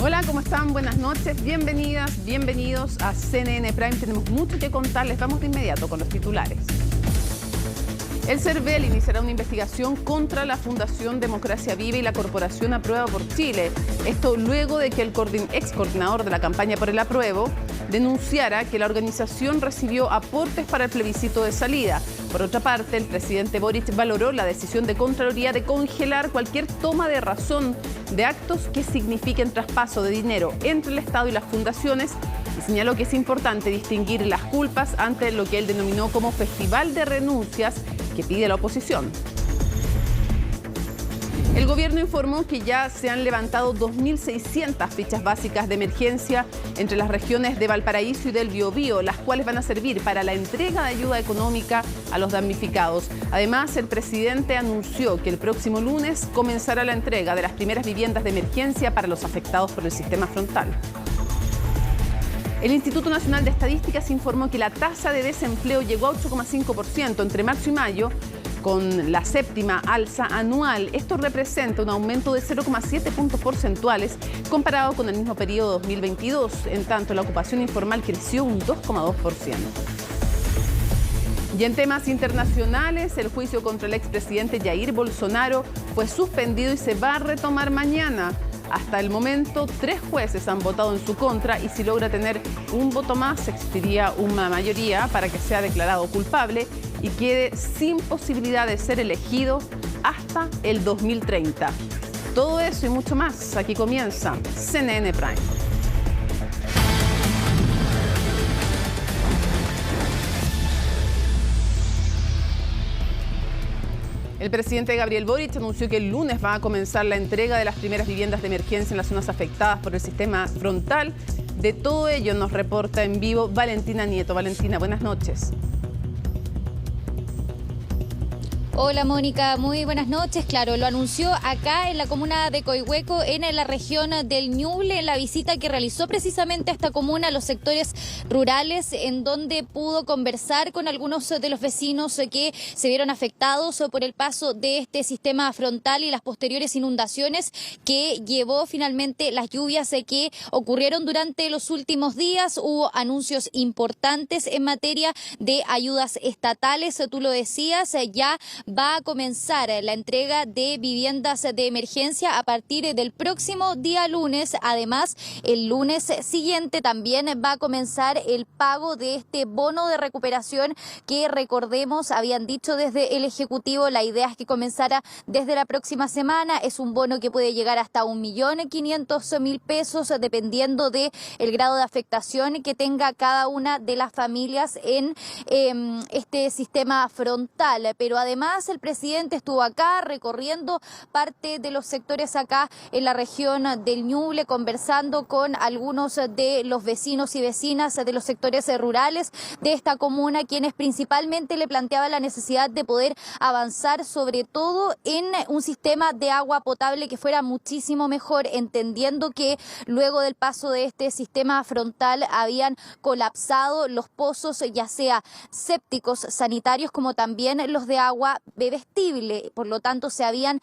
Hola, ¿cómo están? Buenas noches, bienvenidas, bienvenidos a CNN Prime. Tenemos mucho que contarles, vamos de inmediato con los titulares. El CERVEL iniciará una investigación contra la Fundación Democracia Viva y la Corporación Aprueba por Chile. Esto luego de que el ex coordinador de la campaña por el apruebo denunciara que la organización recibió aportes para el plebiscito de salida. Por otra parte, el presidente Boric valoró la decisión de Contraloría de congelar cualquier toma de razón de actos que signifiquen traspaso de dinero entre el Estado y las fundaciones y señaló que es importante distinguir las culpas ante lo que él denominó como festival de renuncias que pide la oposición. El gobierno informó que ya se han levantado 2.600 fichas básicas de emergencia entre las regiones de Valparaíso y del Biobío, las cuales van a servir para la entrega de ayuda económica a los damnificados. Además, el presidente anunció que el próximo lunes comenzará la entrega de las primeras viviendas de emergencia para los afectados por el sistema frontal. El Instituto Nacional de Estadísticas informó que la tasa de desempleo llegó a 8,5% entre marzo y mayo, con la séptima alza anual. Esto representa un aumento de 0,7 puntos porcentuales comparado con el mismo periodo 2022. En tanto, la ocupación informal creció un 2,2%. Y en temas internacionales, el juicio contra el expresidente Jair Bolsonaro fue suspendido y se va a retomar mañana. Hasta el momento, 3 jueces han votado en su contra y si logra tener un voto más, existiría una mayoría para que sea declarado culpable y quede sin posibilidad de ser elegido hasta el 2030. Todo eso y mucho más, aquí comienza CNN Prime. El presidente Gabriel Boric anunció que el lunes va a comenzar la entrega de las primeras viviendas de emergencia en las zonas afectadas por el sistema frontal. De todo ello nos reporta en vivo Valentina Nieto. Valentina, buenas noches. Hola Mónica, muy buenas noches. Claro, lo anunció acá en la comuna de Coihueco, en la región del Ñuble, en la visita que realizó precisamente a esta comuna, a los sectores rurales, en donde pudo conversar con algunos de los vecinos que se vieron afectados por el paso de este sistema frontal y las posteriores inundaciones que llevó finalmente las lluvias que ocurrieron durante los últimos días. Hubo anuncios importantes en materia de ayudas estatales, tú lo decías, ya va a comenzar la entrega de viviendas de emergencia a partir del próximo día lunes. Además, el lunes siguiente también va a comenzar el pago de este bono de recuperación que, recordemos, habían dicho desde el Ejecutivo, la idea es que comenzara desde la próxima semana. Es un bono que puede llegar hasta 1.500.000 pesos, dependiendo del grado de afectación que tenga cada una de las familias en este sistema frontal. Pero además, el presidente estuvo acá recorriendo parte de los sectores acá en la región del Ñuble, conversando con algunos de los vecinos y vecinas de los sectores rurales de esta comuna, quienes principalmente le planteaban la necesidad de poder avanzar sobre todo en un sistema de agua potable que fuera muchísimo mejor, entendiendo que luego del paso de este sistema frontal habían colapsado los pozos, ya sea sépticos sanitarios como también los de agua bebestible. Por lo tanto, se habían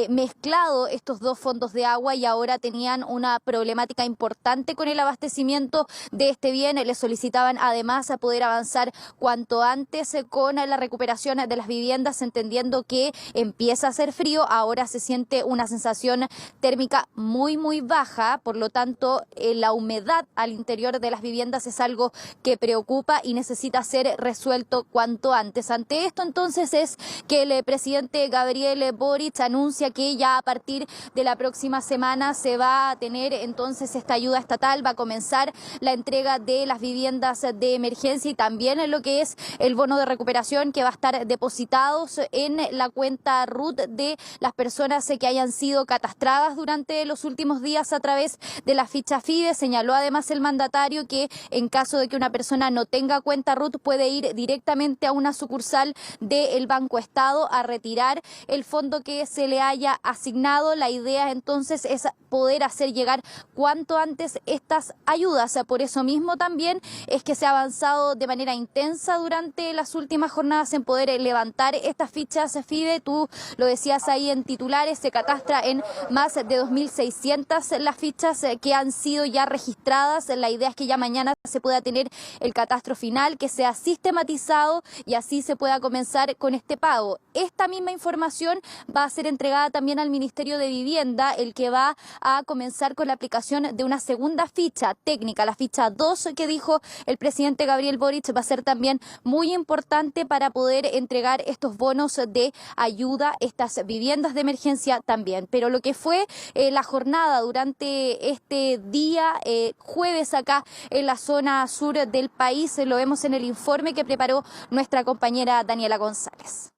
mezclado estos dos fondos de agua y ahora tenían una problemática importante con el abastecimiento de este bien. Le solicitaban además a poder avanzar cuanto antes con la recuperación de las viviendas, entendiendo que empieza a hacer frío. Ahora se siente una sensación térmica muy baja, por lo tanto la humedad al interior de las viviendas es algo que preocupa y necesita ser resuelto cuanto antes. Ante esto, entonces, es que el presidente Gabriel Boric anuncia que ya a partir de la próxima semana se va a tener entonces esta ayuda estatal, va a comenzar la entrega de las viviendas de emergencia y también lo que es el bono de recuperación que va a estar depositados en la cuenta RUT de las personas que hayan sido catastradas durante los últimos días a través de la ficha FIDE. Señaló además el mandatario que en caso de que una persona no tenga cuenta RUT puede ir directamente a una sucursal del Banco Estado comenzado a retirar el fondo que se le haya asignado. La idea entonces es poder hacer llegar cuanto antes estas ayudas. Por eso mismo también es que se ha avanzado de manera intensa durante las últimas jornadas en poder levantar estas fichas FIDE. Tú lo decías ahí en titulares, se catastra en más de 2.600 las fichas que han sido ya registradas. La idea es que ya mañana se pueda tener el catastro final, que sea sistematizado y así se pueda comenzar con este pago. Esta misma información va a ser entregada también al Ministerio de Vivienda, el que va a comenzar con la aplicación de una segunda ficha técnica, la ficha 2 que dijo el presidente Gabriel Boric, va a ser también muy importante para poder entregar estos bonos de ayuda, estas viviendas de emergencia también. Pero lo que fue la jornada durante este día jueves acá en la zona sur del país, lo vemos en el informe que preparó nuestra compañera Daniela González.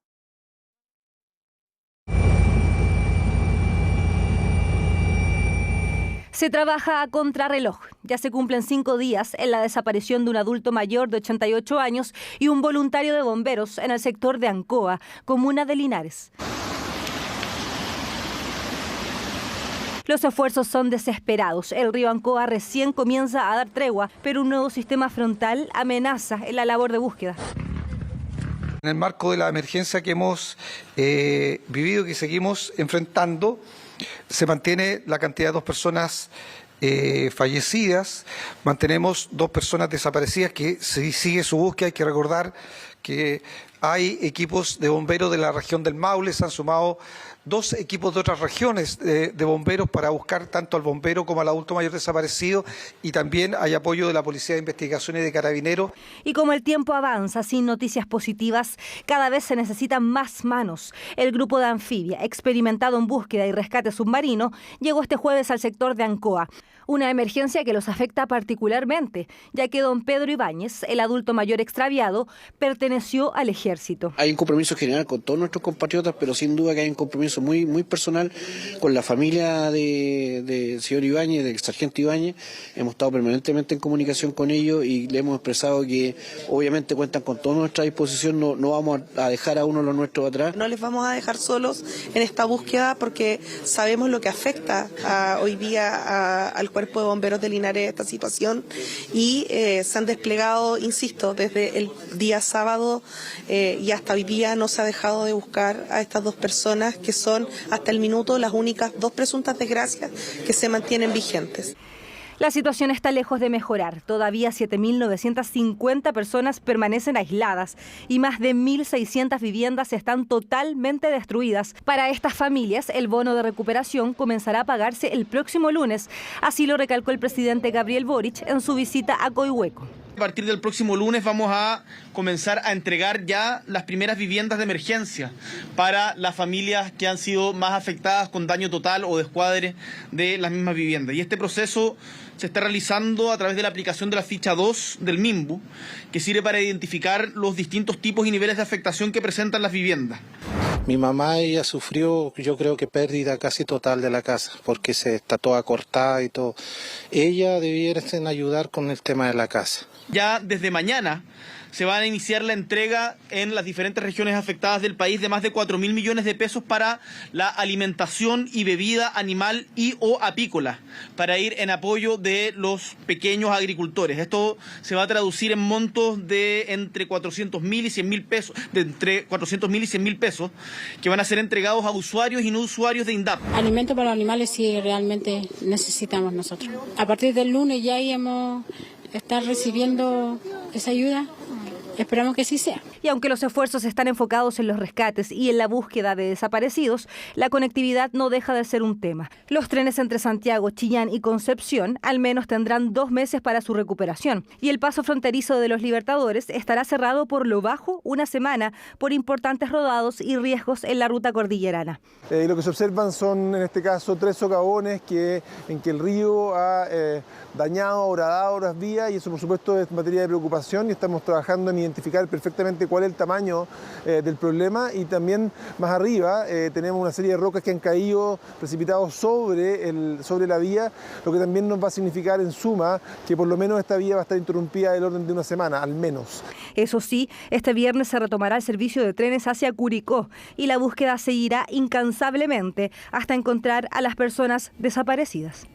Se trabaja a contrarreloj. Ya se cumplen 5 días en la desaparición de un adulto mayor de 88 años y un voluntario de bomberos en el sector de Ancoa, comuna de Linares. Los esfuerzos son desesperados. El río Ancoa recién comienza a dar tregua, pero un nuevo sistema frontal amenaza en la labor de búsqueda. En el marco de la emergencia que hemos vivido y que seguimos enfrentando, se mantiene la cantidad de 2 personas fallecidas, mantenemos 2 personas desaparecidas que se sigue su búsqueda. Hay que recordar que hay equipos de bomberos de la región del Maule, se han sumado 2 equipos de otras regiones de bomberos para buscar tanto al bombero como al adulto mayor desaparecido, y también hay apoyo de la Policía de Investigación y de Carabineros. Y como el tiempo avanza sin noticias positivas, cada vez se necesitan más manos. El grupo de Anfibia, experimentado en búsqueda y rescate submarino, llegó este jueves al sector de Ancoa. Una emergencia que los afecta particularmente, ya que don Pedro Ibáñez, el adulto mayor extraviado, perteneció al ejército. Hay un compromiso general con todos nuestros compatriotas, pero sin duda que hay un compromiso muy personal con la familia del señor Ibáñez, del sargento Ibáñez. Hemos estado permanentemente en comunicación con ellos y le hemos expresado que obviamente cuentan con toda nuestra disposición, no vamos a dejar a uno de los nuestros atrás. No les vamos a dejar solos en esta búsqueda porque sabemos lo que afecta hoy día al Cuerpo de Bomberos de Linares esta situación, y se han desplegado, insisto, desde el día sábado y hasta hoy día no se ha dejado de buscar a estas 2 personas que son hasta el minuto las únicas 2 presuntas desgracias que se mantienen vigentes. La situación está lejos de mejorar. Todavía 7.950 personas permanecen aisladas y más de 1.600 viviendas están totalmente destruidas. Para estas familias, el bono de recuperación comenzará a pagarse el próximo lunes. Así lo recalcó el presidente Gabriel Boric en su visita a Coihueco. A partir del próximo lunes vamos a comenzar a entregar ya las primeras viviendas de emergencia para las familias que han sido más afectadas con daño total o descuadre de las mismas viviendas. Y este proceso se está realizando a través de la aplicación de la ficha 2 del MIMBU, que sirve para identificar los distintos tipos y niveles de afectación que presentan las viviendas. Mi mamá, ella sufrió, yo creo que pérdida casi total de la casa, porque se está toda cortada y todo. Ella debiera ayudar con el tema de la casa. Ya desde mañana se va a iniciar la entrega en las diferentes regiones afectadas del país de más de 4.000 millones de pesos para la alimentación y bebida animal y o apícola, para ir en apoyo de los pequeños agricultores. Esto se va a traducir en montos de entre 400.000 y 100.000 pesos, que van a ser entregados a usuarios y no usuarios de INDAP. Alimento para los animales sí realmente necesitamos nosotros. A partir del lunes ya íbamos a estar recibiendo esa ayuda. Esperamos que sí sea. Y aunque los esfuerzos están enfocados en los rescates y en la búsqueda de desaparecidos, la conectividad no deja de ser un tema. Los trenes entre Santiago, Chillán y Concepción al menos tendrán 2 meses para su recuperación. Y el paso fronterizo de los Libertadores estará cerrado por lo bajo 1 semana por importantes rodados y riesgos en la ruta cordillerana. Lo que se observan son, en este caso, 3 socavones en que el río ha dañado, horadado las vías, y eso por supuesto es materia de preocupación, y estamos trabajando en identificar perfectamente exactamente cuál es el tamaño del problema, y también más arriba tenemos una serie de rocas que han caído precipitados sobre la vía, lo que también nos va a significar en suma que por lo menos esta vía va a estar interrumpida del orden de una semana, al menos. Eso sí, este viernes se retomará el servicio de trenes hacia Curicó y la búsqueda seguirá incansablemente hasta encontrar a las personas desaparecidas.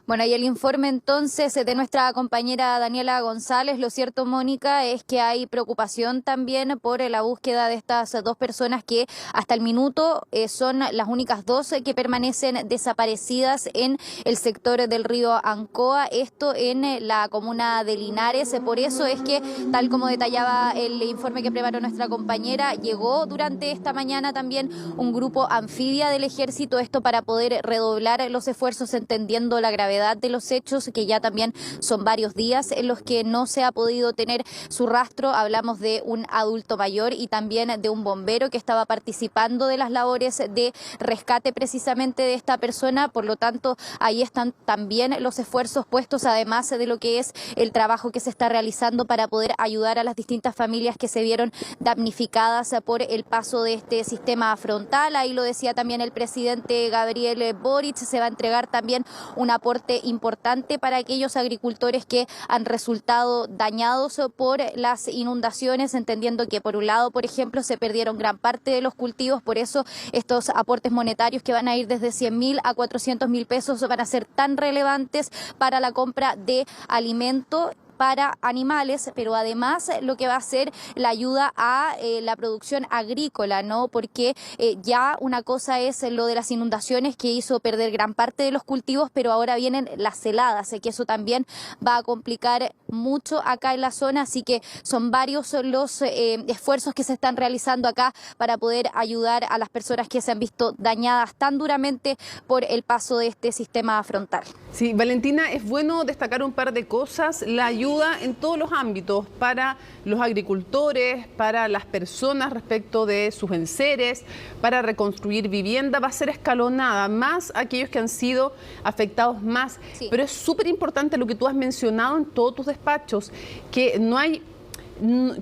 Bueno, y el informe entonces de nuestra compañera Daniela González. Lo cierto, Mónica, es que hay preocupación también por la búsqueda de estas dos personas que hasta el minuto son las únicas dos que permanecen desaparecidas en el sector del río Ancoa, esto en la comuna de Linares. Por eso es que, tal como detallaba el informe que preparó nuestra compañera, llegó durante esta mañana también un grupo anfibia del ejército, esto para poder redoblar los esfuerzos, entendiendo la gravedad de los hechos, que ya también son varios días en los que no se ha podido tener su rastro. Hablamos de un adulto mayor y también de un bombero que estaba participando de las labores de rescate precisamente de esta persona. Por lo tanto, ahí están también los esfuerzos puestos, además de lo que es el trabajo que se está realizando para poder ayudar a las distintas familias que se vieron damnificadas por el paso de este sistema frontal. Ahí lo decía también el presidente Gabriel Boric, se va a entregar también un aporte importante para aquellos agricultores que han resultado dañados por las inundaciones, entendiendo que por un lado, por ejemplo, se perdieron gran parte de los cultivos. Por eso estos aportes monetarios, que van a ir desde 100.000 a 400.000 pesos, van a ser tan relevantes para la compra de alimento para animales, pero además lo que va a ser la ayuda a la producción agrícola, ¿no? Porque ya una cosa es lo de las inundaciones, que hizo perder gran parte de los cultivos, pero ahora vienen las heladas, que eso también va a complicar mucho acá en la zona. Así que son varios los esfuerzos que se están realizando acá para poder ayudar a las personas que se han visto dañadas tan duramente por el paso de este sistema frontal. Sí, Valentina, es bueno destacar un par de cosas. La ayuda en todos los ámbitos para los agricultores, para las personas respecto de sus enseres, para reconstruir vivienda, va a ser escalonada, más aquellos que han sido afectados más. Sí. Pero es súper importante lo que tú has mencionado en todos tus despachos, que no hay...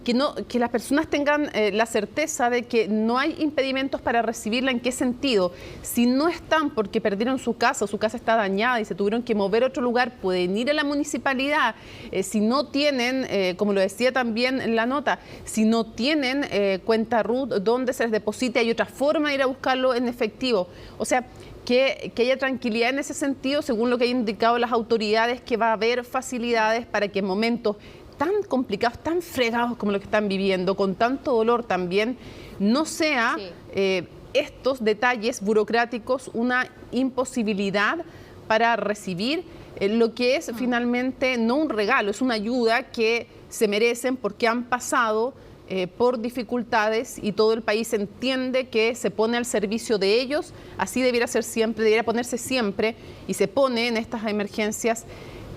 Que las personas tengan la certeza de que no hay impedimentos para recibirla. ¿En qué sentido? Si no están porque perdieron su casa está dañada y se tuvieron que mover a otro lugar, pueden ir a la municipalidad. Si no tienen, como lo decía también en la nota, si no tienen cuenta RUT donde se les deposite, hay otra forma de ir a buscarlo en efectivo. O sea, que haya tranquilidad en ese sentido, según lo que han indicado las autoridades, que va a haber facilidades para que en momentos tan complicados, tan fregados como los que están viviendo, con tanto dolor también, no sea estos detalles burocráticos una imposibilidad para recibir lo que es finalmente no un regalo, es una ayuda que se merecen porque han pasado por dificultades y todo el país entiende que se pone al servicio de ellos. Así debiera ser siempre, debiera ponerse siempre, y se pone en estas emergencias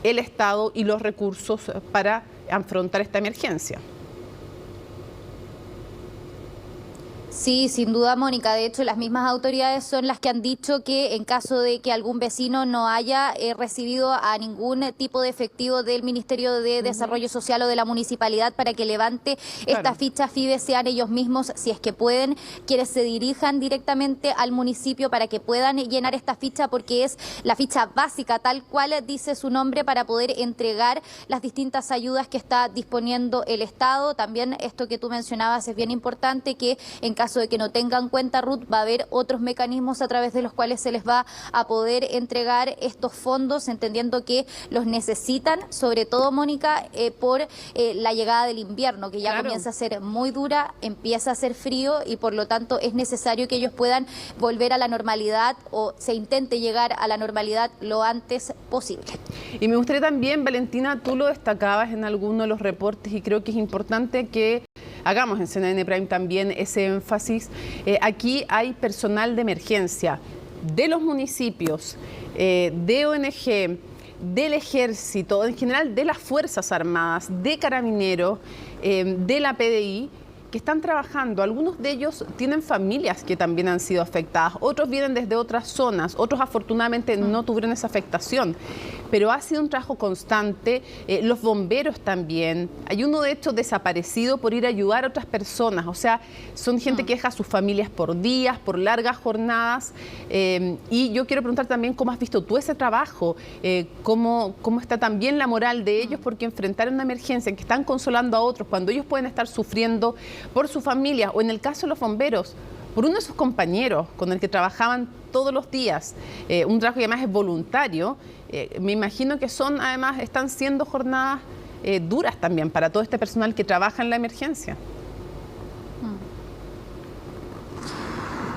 el Estado y los recursos para afrontar esta emergencia. Sí, sin duda, Mónica. De hecho, las mismas autoridades son las que han dicho que en caso de que algún vecino no haya recibido a ningún tipo de efectivo del Ministerio de Desarrollo Social o de la municipalidad para que levante esta ficha FIDE, sean ellos mismos, si es que pueden, quienes se dirijan directamente al municipio para que puedan llenar esta ficha, porque es la ficha básica, tal cual dice su nombre, para poder entregar las distintas ayudas que está disponiendo el Estado. También esto que tú mencionabas es bien importante, que en caso de que no tengan cuenta RUT, va a haber otros mecanismos a través de los cuales se les va a poder entregar estos fondos, entendiendo que los necesitan, sobre todo, Mónica, por la llegada del invierno, que ya comienza a ser muy dura, empieza a ser frío y por lo tanto es necesario que ellos puedan volver a la normalidad, o se intente llegar a la normalidad lo antes posible. Y me gustaría también, Valentina, tú lo destacabas en alguno de los reportes y creo que es importante que hagamos en CNN Prime también ese énfasis. Aquí hay personal de emergencia de los municipios, de ONG, del Ejército, en general de las Fuerzas Armadas, de Carabineros, de la PDI, que están trabajando. Algunos de ellos tienen familias que también han sido afectadas, otros vienen desde otras zonas, otros afortunadamente no tuvieron esa afectación. pero ha sido un trabajo constante. Los bomberos también. Hay uno, de hecho, desaparecido por ir a ayudar a otras personas. O sea, son gente que deja a sus familias por días, por largas jornadas. Y yo quiero preguntar también cómo has visto tú ese trabajo, cómo está también la moral de ellos, porque enfrentar una emergencia en que están consolando a otros cuando ellos pueden estar sufriendo por su familia, o en el caso de los bomberos, por uno de sus compañeros con el que trabajaban todos los días, un trabajo que además es voluntario. Me imagino que están siendo jornadas duras también para todo este personal que trabaja en la emergencia.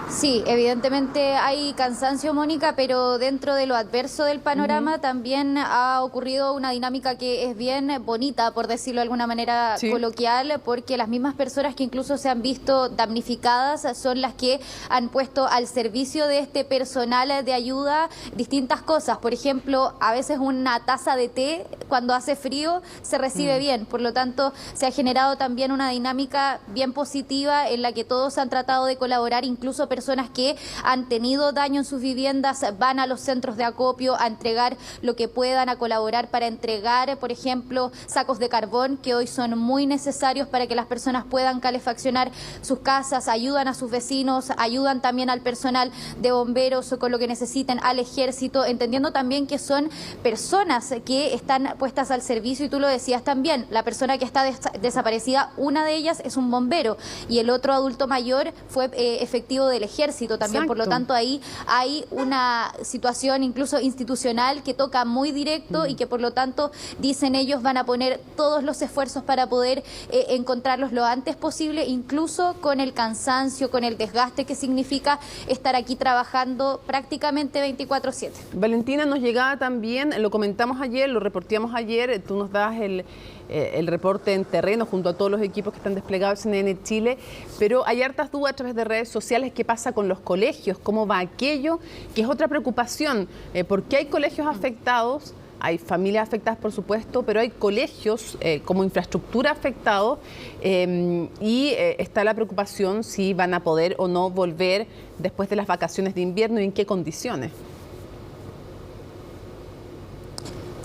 Sí, evidentemente hay cansancio, Mónica, pero dentro de lo adverso del panorama también ha ocurrido una dinámica que es bien bonita, por decirlo de alguna manera coloquial, porque las mismas personas que incluso se han visto damnificadas son las que han puesto al servicio de este personal de ayuda distintas cosas. Por ejemplo, a veces una taza de té cuando hace frío se recibe bien, por lo tanto se ha generado también una dinámica bien positiva en la que todos han tratado de colaborar, incluso personas que han tenido daño en sus viviendas van a los centros de acopio a entregar lo que puedan, a colaborar para entregar, por ejemplo, sacos de carbón que hoy son muy necesarios para que las personas puedan calefaccionar sus casas, ayudan a sus vecinos, ayudan también al personal de bomberos con lo que necesiten, al ejército, entendiendo también que son personas que están puestas al servicio, y tú lo decías también, la persona que está desaparecida, una de ellas es un bombero y el otro adulto mayor fue efectivo del ejército también. Exacto. Por lo tanto ahí hay una situación incluso institucional que toca muy directo y que por lo tanto, dicen ellos, van a poner todos los esfuerzos para poder encontrarlos lo antes posible, incluso con el cansancio, con el desgaste que significa estar aquí trabajando prácticamente 24/7. Valentina, nos llegaba también, lo comentamos ayer, lo reporteamos ayer, tú nos das el reporte en terreno junto a todos los equipos que están desplegados en CNN Chile, pero hay hartas dudas a través de redes sociales. ¿Qué pasa con los colegios? ¿Cómo va aquello? Que es otra preocupación, porque hay colegios afectados, hay familias afectadas, por supuesto, pero hay colegios como infraestructura afectados y está la preocupación si van a poder o no volver después de las vacaciones de invierno y en qué condiciones.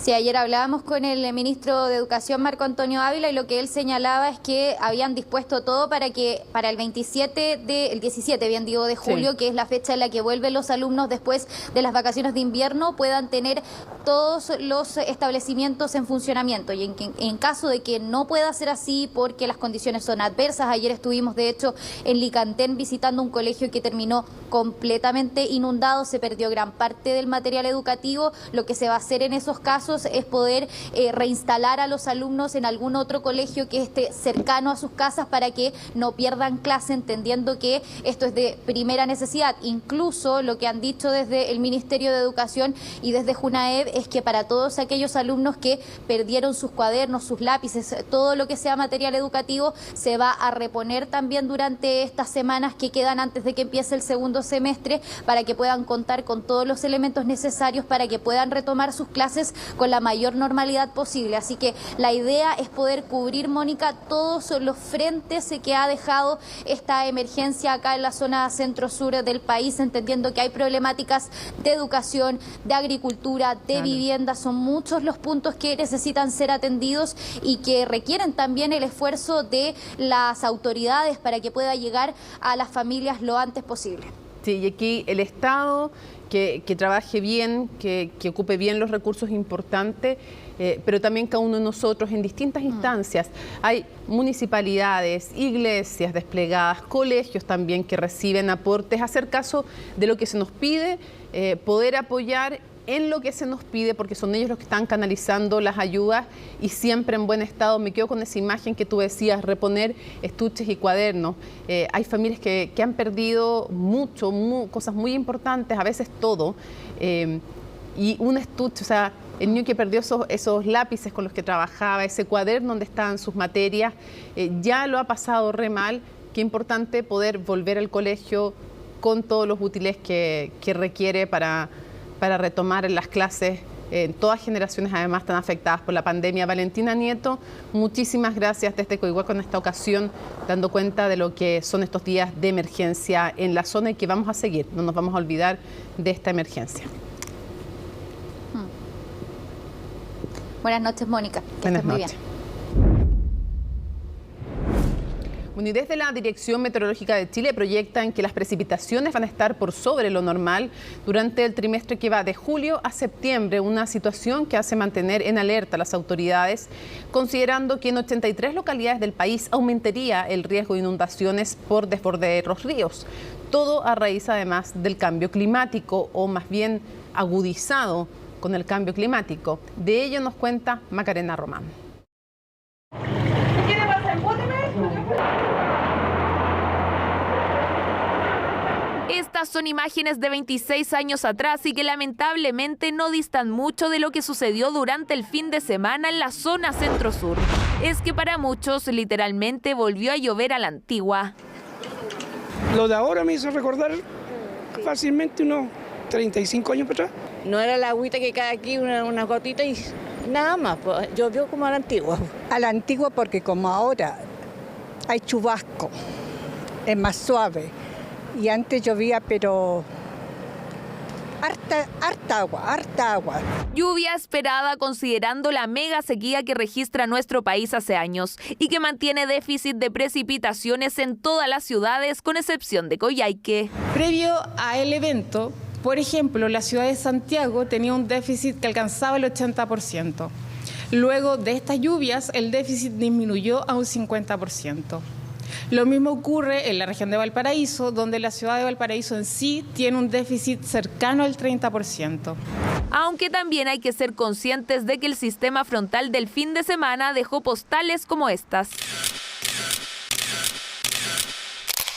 Sí, ayer hablábamos con el ministro de Educación, Marco Antonio Ávila, y lo que él señalaba es que habían dispuesto todo para que para el 17 de julio, que es la fecha en la que vuelven los alumnos después de las vacaciones de invierno, puedan tener todos los establecimientos en funcionamiento. Y en caso de que no pueda ser así porque las condiciones son adversas, ayer estuvimos de hecho en Licantén visitando un colegio que terminó completamente inundado, se perdió gran parte del material educativo. Lo que se va a hacer en esos casos es poder reinstalar a los alumnos en algún otro colegio que esté cercano a sus casas para que no pierdan clase, entendiendo que esto es de primera necesidad. Incluso lo que han dicho desde el Ministerio de Educación y desde Junaed es que para todos aquellos alumnos que perdieron sus cuadernos, sus lápices, todo lo que sea material educativo, se va a reponer también durante estas semanas que quedan antes de que empiece el segundo semestre, para que puedan contar con todos los elementos necesarios para que puedan retomar sus clases con la mayor normalidad posible. Así que la idea es poder cubrir, Mónica, todos los frentes que ha dejado esta emergencia acá en la zona centro-sur del país, entendiendo que hay problemáticas de educación, de agricultura, de vivienda. Son muchos los puntos que necesitan ser atendidos y que requieren también el esfuerzo de las autoridades para que pueda llegar a las familias lo antes posible. Sí, y aquí el Estado que trabaje bien, que ocupe bien los recursos importantes, pero también cada uno de nosotros en distintas instancias. Hay municipalidades, iglesias desplegadas, colegios también que reciben aportes, hacer caso de lo que se nos pide, poder apoyar en lo que se nos pide, porque son ellos los que están canalizando las ayudas y siempre en buen estado. Me quedo con esa imagen que tú decías, reponer estuches y cuadernos. Hay familias que han perdido mucho, cosas muy importantes, a veces todo. Y un estuche, o sea, el niño que perdió esos lápices con los que trabajaba, ese cuaderno donde estaban sus materias, ya lo ha pasado re mal. Qué importante poder volver al colegio con todos los útiles que requiere para retomar las clases. Todas generaciones además están afectadas por la pandemia. Valentina Nieto, muchísimas gracias desde Coihueco en esta ocasión, dando cuenta de lo que son estos días de emergencia en la zona y que vamos a seguir. No nos vamos a olvidar de esta emergencia. Buenas noches, Mónica. Que Buenas estés muy noches. bien. Bueno, y desde la Dirección Meteorológica de Chile proyectan que las precipitaciones van a estar por sobre lo normal durante el trimestre que va de julio a septiembre, una situación que hace mantener en alerta a las autoridades, considerando que en 83 localidades del país aumentaría el riesgo de inundaciones por desborde de los ríos. Todo a raíz además del cambio climático, o más bien agudizado con el cambio climático. De ello nos cuenta Macarena Román. Estas son imágenes de 26 años atrás y que lamentablemente no distan mucho de lo que sucedió durante el fin de semana en la zona centro-sur. Es que para muchos literalmente volvió a llover a la antigua. Lo de ahora me hizo recordar fácilmente unos 35 años para atrás. No era la agüita que cae aquí, una gotita y nada más, pues llovió como a la antigua. A la antigua porque como ahora hay chubasco, es más suave. Y antes llovía, pero harta agua. Lluvia esperada considerando la mega sequía que registra nuestro país hace años y que mantiene déficit de precipitaciones en todas las ciudades, con excepción de Coyhaique. Previo a el evento, por ejemplo, la ciudad de Santiago tenía un déficit que alcanzaba el 80%. Luego de estas lluvias, el déficit disminuyó a un 50%. Lo mismo ocurre en la región de Valparaíso, donde la ciudad de Valparaíso en sí tiene un déficit cercano al 30%. Aunque también hay que ser conscientes de que el sistema frontal del fin de semana dejó postales como estas.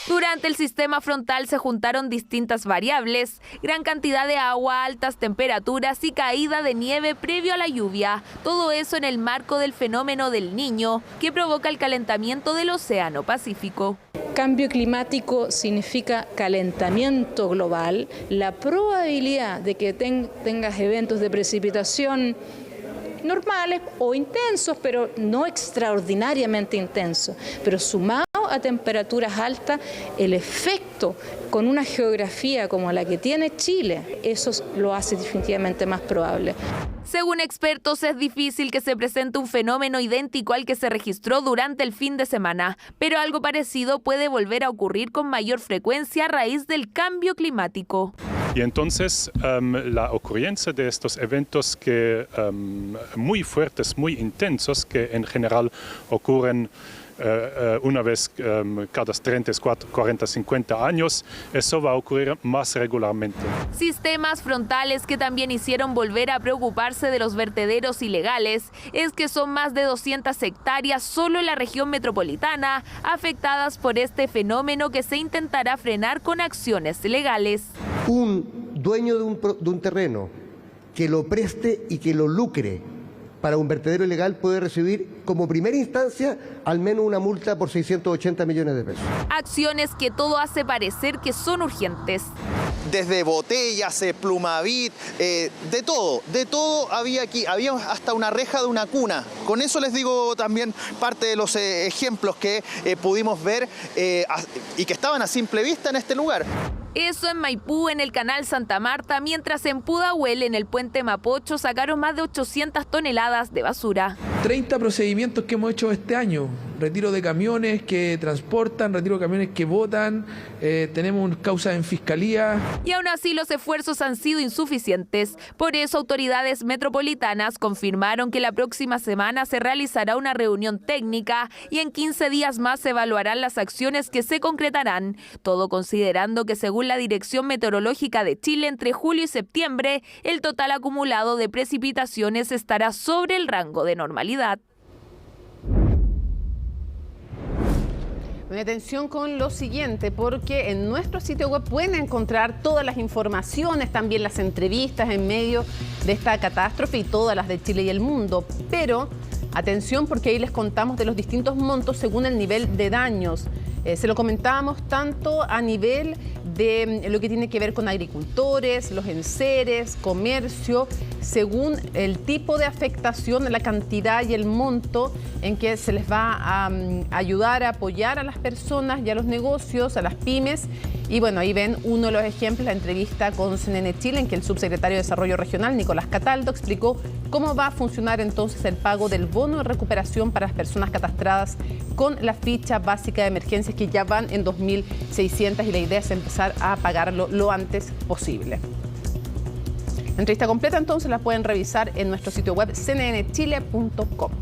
Durante el sistema frontal se juntaron distintas variables, gran cantidad de agua, altas temperaturas y caída de nieve previo a la lluvia. Todo eso en el marco del fenómeno del Niño, que provoca el calentamiento del Océano Pacífico. Cambio climático significa calentamiento global. La probabilidad de que tengas eventos de precipitación normales o intensos, pero no extraordinariamente intensos, pero sumado a temperaturas altas, el efecto con una geografía como la que tiene Chile, eso lo hace definitivamente más probable. Según expertos, es difícil que se presente un fenómeno idéntico al que se registró durante el fin de semana, pero algo parecido puede volver a ocurrir con mayor frecuencia a raíz del cambio climático. Y entonces la ocurrencia de estos eventos muy fuertes, muy intensos, que en general ocurren una vez cada 30, 40, 50 años, eso va a ocurrir más regularmente. Sistemas frontales que también hicieron volver a preocuparse de los vertederos ilegales, es que son más de 200 hectáreas solo en la región metropolitana afectadas por este fenómeno que se intentará frenar con acciones legales. Un dueño de un terreno que lo preste y que lo lucre para un vertedero ilegal puede recibir como primera instancia al menos una multa por 680 millones de pesos. Acciones que todo hace parecer que son urgentes. Desde botellas, plumavit, de todo había aquí. Había hasta una reja de una cuna. Con eso les digo también parte de los ejemplos que pudimos ver y que estaban a simple vista en este lugar. Eso en Maipú, en el canal Santa Marta, mientras en Pudahuel, en el puente Mapocho, sacaron más de 800 toneladas de basura. 30 procedimientos que hemos hecho este año. Retiro de camiones que transportan, retiro de camiones que botan, tenemos causas en fiscalía. Y aún así los esfuerzos han sido insuficientes. Por eso autoridades metropolitanas confirmaron que la próxima semana se realizará una reunión técnica y en 15 días más se evaluarán las acciones que se concretarán. Todo considerando que según la Dirección Meteorológica de Chile, entre julio y septiembre, el total acumulado de precipitaciones estará sobre el rango de normalidad. Atención con lo siguiente, porque en nuestro sitio web pueden encontrar todas las informaciones, también las entrevistas en medio de esta catástrofe y todas las de Chile y el mundo. Pero atención, porque ahí les contamos de los distintos montos según el nivel de daños. Se lo comentábamos tanto a nivel de lo que tiene que ver con agricultores, los enseres, comercio, según el tipo de afectación, la cantidad y el monto en que se les va a ayudar a apoyar a las personas y a los negocios, a las pymes, Y bueno, ahí ven uno de los ejemplos, la entrevista con CNN Chile, en que el subsecretario de Desarrollo Regional, Nicolás Cataldo, explicó cómo va a funcionar entonces el pago del bono de recuperación para las personas catastradas con la ficha básica de emergencias, que ya van en 2.600, y la idea es empezar a pagarlo lo antes posible. La entrevista completa entonces la pueden revisar en nuestro sitio web cnnchile.com.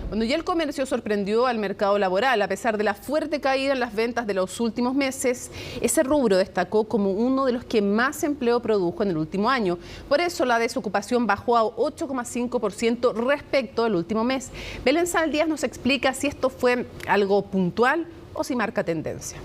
Bueno, ya el comercio sorprendió al mercado laboral. A pesar de la fuerte caída en las ventas de los últimos meses, ese rubro destacó como uno de los que más empleo produjo en el último año. Por eso la desocupación bajó a 8,5% respecto al último mes. Belén Saldías nos explica si esto fue algo puntual o si marca tendencia.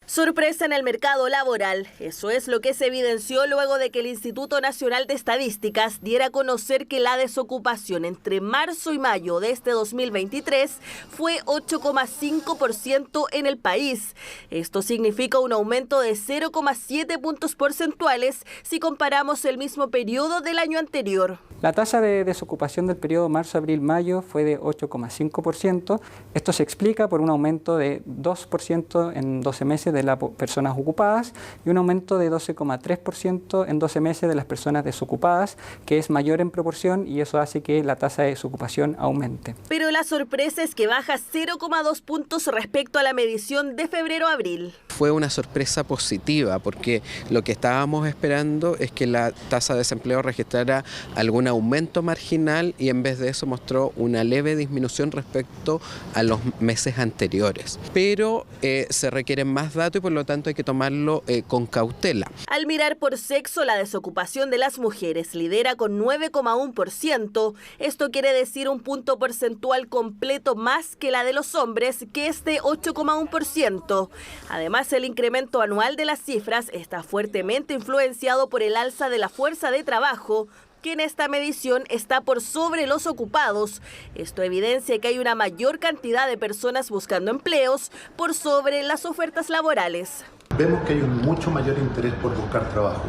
Sorpresa en el mercado laboral. Eso es lo que se evidenció luego de que el Instituto Nacional de Estadísticas diera a conocer que la desocupación entre marzo y mayo de este 2023 fue 8,5% en el país. Esto significa un aumento de 0,7 puntos porcentuales si comparamos el mismo periodo del año anterior. La tasa de desocupación del periodo marzo-abril-mayo fue de 8,5%. Esto se explica por un aumento de 2% en 12 meses de las personas ocupadas y un aumento de 12,3% en 12 meses de las personas desocupadas, que es mayor en proporción, y eso hace que la tasa de desocupación aumente. Pero la sorpresa es que baja 0,2 puntos respecto a la medición de febrero-abril. Fue una sorpresa positiva porque lo que estábamos esperando es que la tasa de desempleo registrara algún aumento marginal y en vez de eso mostró una leve disminución respecto a los meses anteriores. Pero se requieren más datos y por lo tanto hay que tomarlo con cautela. Al mirar por sexo, la desocupación de las mujeres lidera con 9,1%. Esto quiere decir un punto porcentual completo más que la de los hombres, que es de 8,1%. Además, el incremento anual de las cifras está fuertemente influenciado por el alza de la fuerza de trabajo, que en esta medición está por sobre los ocupados. Esto evidencia que hay una mayor cantidad de personas buscando empleos por sobre las ofertas laborales. Vemos que hay un mucho mayor interés por buscar trabajo,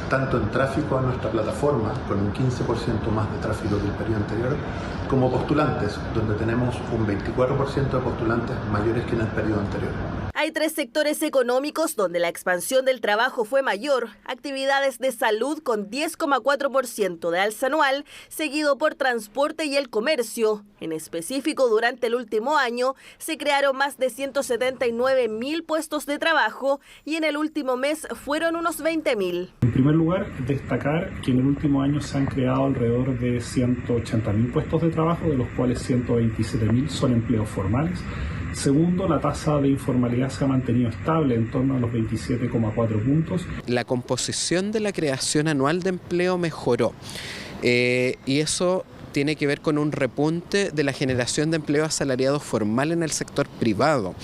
tanto en tráfico a nuestra plataforma, con un 15% más de tráfico que el periodo anterior, como postulantes, donde tenemos un 24% de postulantes mayores que en el periodo anterior. Hay 3 sectores económicos donde la expansión del trabajo fue mayor. Actividades de salud con 10,4% de alza anual, seguido por transporte y el comercio. En específico, durante el último año se crearon más de 179.000 puestos de trabajo y en el último mes fueron unos 20.000. En primer lugar, destacar que en el último año se han creado alrededor de 180.000 puestos de trabajo, de los cuales 127.000 son empleos formales. Segundo, la tasa de informalidad se ha mantenido estable en torno a los 27,4 puntos. La composición de la creación anual de empleo mejoró y eso tiene que ver con un repunte de la generación de empleo asalariado formal en el sector privado,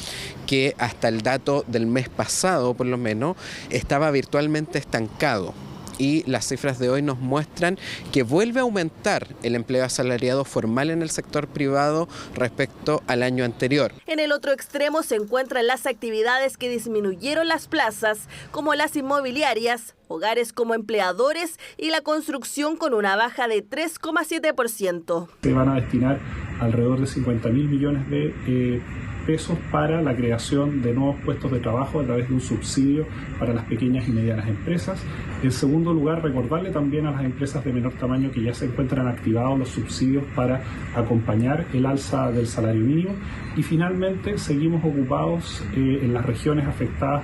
que hasta el dato del mes pasado, por lo menos, estaba virtualmente estancado. Y las cifras de hoy nos muestran que vuelve a aumentar el empleo asalariado formal en el sector privado respecto al año anterior. En el otro extremo se encuentran las actividades que disminuyeron las plazas, como las inmobiliarias, hogares como empleadores y la construcción, con una baja de 3,7%. Se van a destinar alrededor de 50.000 millones de pesos para la creación de nuevos puestos de trabajo a través de un subsidio para las pequeñas y medianas empresas. En segundo lugar, recordarle también a las empresas de menor tamaño que ya se encuentran activados los subsidios para acompañar el alza del salario mínimo. Y finalmente, seguimos ocupados en las regiones afectadas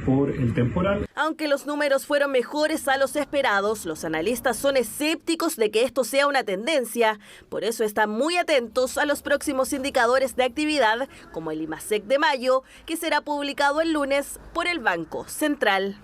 por el temporal. Aunque los números fueron mejores a los esperados, los analistas son escépticos de que esto sea una tendencia. Por eso están muy atentos a los próximos indicadores de actividad, como el IMASEC de mayo, que será publicado el lunes por el Banco Central.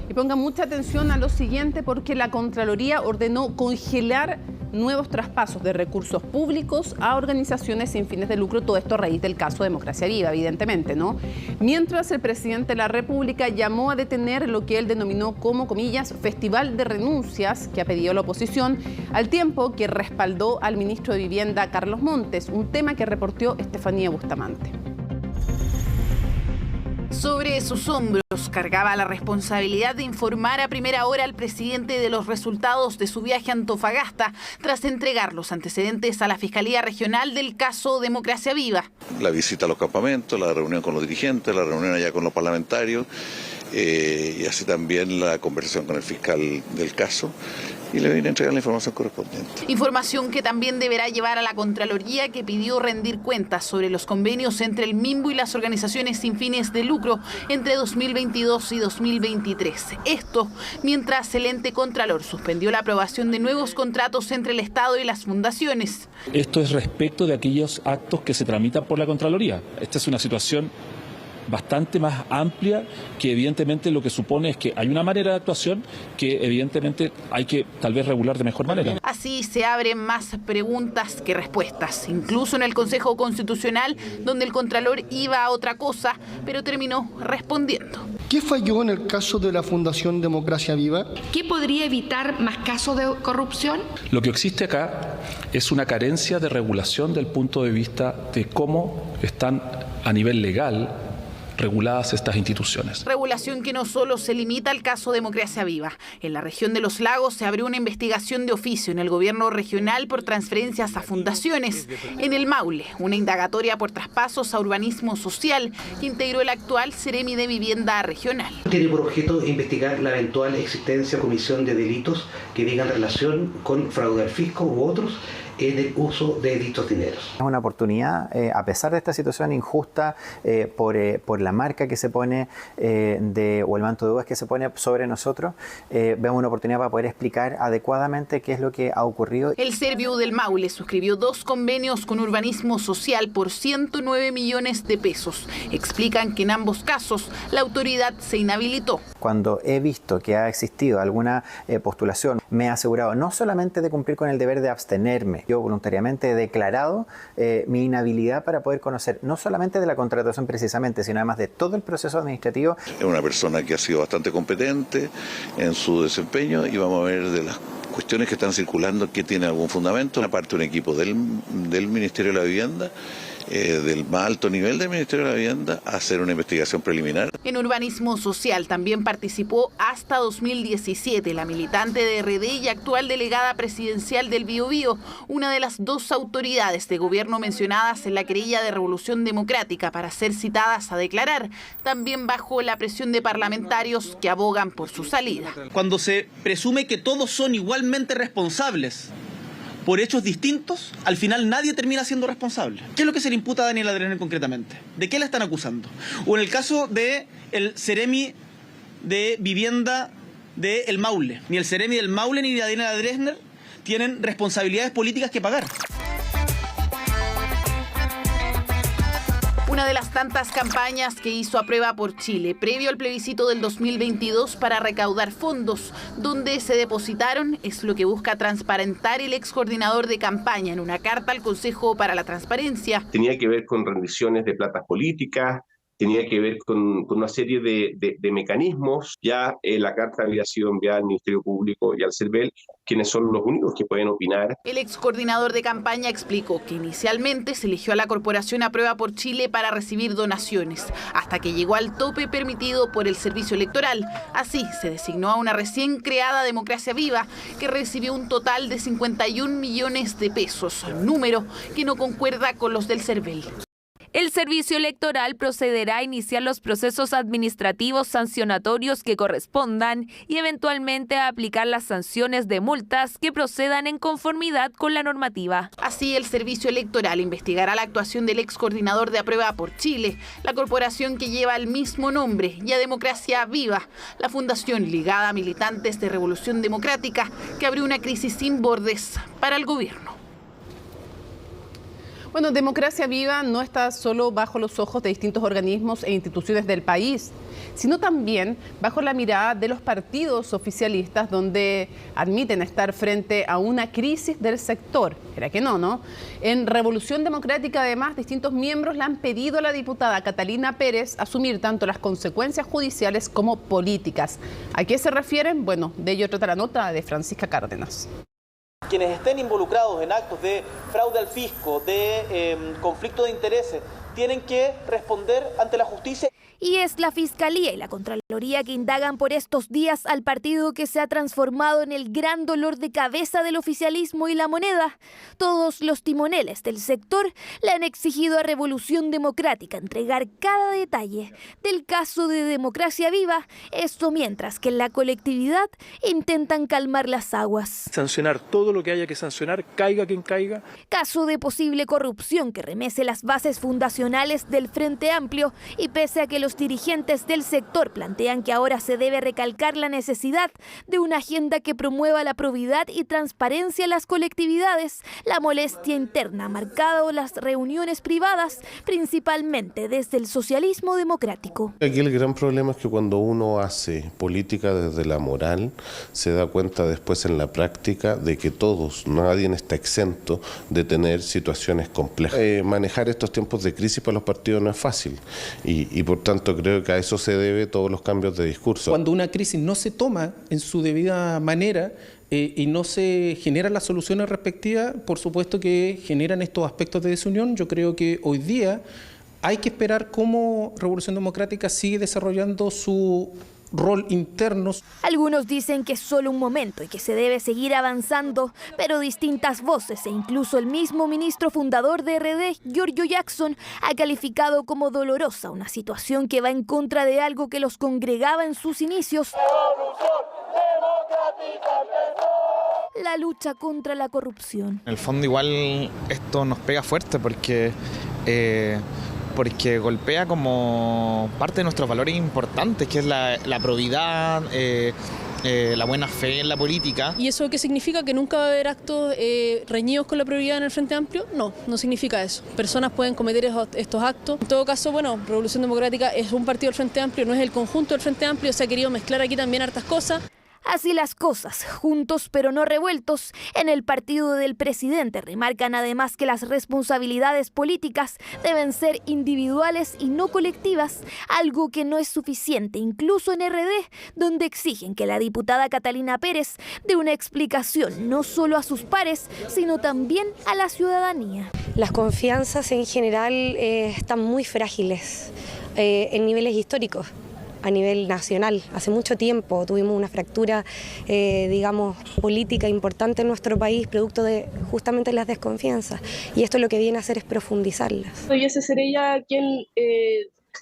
Y pongan mucha atención a lo siguiente, porque la Contraloría ordenó congelar nuevos traspasos de recursos públicos a organizaciones sin fines de lucro, todo esto a raíz del caso Democracia Viva, evidentemente, ¿no? Mientras el presidente de la República llamó a detener lo que él denominó como, comillas, festival de renuncias que ha pedido la oposición, al tiempo que respaldó al ministro de Vivienda, Carlos Montes, un tema que reportó Estefanía Bustamante. Sobre sus hombros cargaba la responsabilidad de informar a primera hora al presidente de los resultados de su viaje a Antofagasta tras entregar los antecedentes a la Fiscalía Regional del caso Democracia Viva. La visita a los campamentos, la reunión con los dirigentes, la reunión allá con los parlamentarios y así también la conversación con el fiscal del caso. Y le vine a entregar la información correspondiente. Información que también deberá llevar a la Contraloría, que pidió rendir cuentas sobre los convenios entre el MIMBU y las organizaciones sin fines de lucro entre 2022 y 2023. Esto mientras el ente Contralor suspendió la aprobación de nuevos contratos entre el Estado y las fundaciones. Esto es respecto de aquellos actos que se tramitan por la Contraloría. Esta es una situación bastante más amplia, que evidentemente lo que supone es que hay una manera de actuación que evidentemente hay que tal vez regular de mejor manera. Así se abren más preguntas que respuestas, incluso en el Consejo Constitucional, donde el Contralor iba a otra cosa, pero terminó respondiendo. ¿Qué falló en el caso de la Fundación Democracia Viva? ¿Qué podría evitar más casos de corrupción? Lo que existe acá es una carencia de regulación del punto de vista de cómo están a nivel legal reguladas estas instituciones. Regulación que no solo se limita al caso Democracia Viva. En la región de Los Lagos se abrió una investigación de oficio en el gobierno regional por transferencias a fundaciones. En el Maule, una indagatoria por traspasos a urbanismo social que integró el actual Seremi de Vivienda Regional. Tiene por objeto investigar la eventual existencia o comisión de delitos que tengan relación con fraude al fisco u otros en el uso de dichos dineros. Es una oportunidad, a pesar de esta situación injusta, por la marca que se pone o el manto de deudas que se pone sobre nosotros, vemos una oportunidad para poder explicar adecuadamente qué es lo que ha ocurrido. El Serviu del Maule suscribió 2 convenios con urbanismo social por 109 millones de pesos. Explican que en ambos casos la autoridad se inhabilitó. Cuando he visto que ha existido alguna postulación, me he asegurado no solamente de cumplir con el deber de abstenerme. Yo voluntariamente he declarado mi inhabilidad para poder conocer no solamente de la contratación precisamente, sino además de todo el proceso administrativo. Es una persona que ha sido bastante competente en su desempeño y vamos a ver de las cuestiones que están circulando que tiene algún fundamento. Aparte un equipo del Ministerio de la Vivienda, del más alto nivel del Ministerio de la Vivienda, a hacer una investigación preliminar. En urbanismo social también participó hasta 2017 la militante de RD y actual delegada presidencial del Biobío, una de las 2 autoridades de gobierno mencionadas en la querella de Revolución Democrática para ser citadas a declarar, también bajo la presión de parlamentarios que abogan por su salida. Cuando se presume que todos son igualmente responsables por hechos distintos, al final nadie termina siendo responsable. ¿Qué es lo que se le imputa a Daniela Dresner concretamente? ¿De qué la están acusando? O en el caso del Seremi de Vivienda del Maule. Ni el Seremi del Maule ni Daniela Dresner tienen responsabilidades políticas que pagar. Una de las tantas campañas que hizo Aprueba por Chile previo al plebiscito del 2022 para recaudar fondos. Donde se depositaron es lo que busca transparentar el ex coordinador de campaña en una carta al Consejo para la Transparencia. Tenía que ver con rendiciones de platas políticas, tenía que ver con una serie de mecanismos. Ya la carta había sido enviada al Ministerio Público y al CERVEL, quienes son los únicos que pueden opinar. El ex coordinador de campaña explicó que inicialmente se eligió a la Corporación Aprueba por Chile para recibir donaciones, hasta que llegó al tope permitido por el Servicio Electoral. Así se designó a una recién creada Democracia Viva, que recibió un total de 51 millones de pesos, número que no concuerda con los del CERVEL. El Servicio Electoral procederá a iniciar los procesos administrativos sancionatorios que correspondan y eventualmente a aplicar las sanciones de multas que procedan en conformidad con la normativa. Así, el Servicio Electoral investigará la actuación del ex coordinador de Aprueba por Chile, la corporación que lleva el mismo nombre, y a Democracia Viva, la fundación ligada a militantes de Revolución Democrática que abrió una crisis sin bordes para el gobierno. Bueno, Democracia Viva no está solo bajo los ojos de distintos organismos e instituciones del país, sino también bajo la mirada de los partidos oficialistas, donde admiten estar frente a una crisis del sector. ¿Era que no? En Revolución Democrática, además, distintos miembros le han pedido a la diputada Catalina Pérez asumir tanto las consecuencias judiciales como políticas. ¿A qué se refieren? Bueno, de ello trata la nota de Francisca Cárdenas. Quienes estén involucrados en actos de fraude al fisco, de conflicto de intereses, tienen que responder ante la justicia. Y es la Fiscalía y la Contraloría que indagan por estos días al partido que se ha transformado en el gran dolor de cabeza del oficialismo y la moneda. Todos los timoneles del sector le han exigido a Revolución Democrática entregar cada detalle del caso de Democracia Viva, esto mientras que en la colectividad intentan calmar las aguas. Sancionar todo lo que haya que sancionar, caiga quien caiga. Caso de posible corrupción que remece las bases fundacionales del Frente Amplio, y pese a que los dirigentes del sector plantean que ahora se debe recalcar la necesidad de una agenda que promueva la probidad y transparencia en las colectividades, la molestia interna ha marcado las reuniones privadas, principalmente desde el socialismo democrático. Aquí el gran problema es que cuando uno hace política desde la moral, se da cuenta después en la práctica de que nadie está exento de tener situaciones complejas. Manejar estos tiempos de crisis para los partidos no es fácil y por tanto creo que a eso se debe todos los cambios de discurso. Cuando una crisis no se toma en su debida manera y no se generan las soluciones respectivas, por supuesto que generan estos aspectos de desunión. Yo creo que hoy día hay que esperar cómo Revolución Democrática sigue desarrollando su rol interno. Algunos dicen que es solo un momento y que se debe seguir avanzando, pero distintas voces e incluso el mismo ministro fundador de RD, Giorgio Jackson, ha calificado como dolorosa una situación que va en contra de algo que los congregaba en sus inicios: la lucha contra la corrupción. En el fondo igual esto nos pega fuerte porque golpea como parte de nuestros valores importantes, que es la probidad, la buena fe en la política. ¿Y eso qué significa? ¿Que nunca va a haber actos reñidos con la probidad en el Frente Amplio? No, no significa eso. Personas pueden cometer estos actos. En todo caso, bueno, Revolución Democrática es un partido del Frente Amplio, no es el conjunto del Frente Amplio, se ha querido mezclar aquí también hartas cosas. Así las cosas, juntos pero no revueltos, en el partido del presidente remarcan además que las responsabilidades políticas deben ser individuales y no colectivas, algo que no es suficiente incluso en RD, donde exigen que la diputada Catalina Pérez dé una explicación no solo a sus pares, sino también a la ciudadanía. Las confianzas en general están muy frágiles en niveles históricos. A nivel nacional. Hace mucho tiempo tuvimos una fractura, política importante en nuestro país, producto de justamente las desconfianzas. Y esto lo que viene a hacer es profundizarlas. Debiese ser ella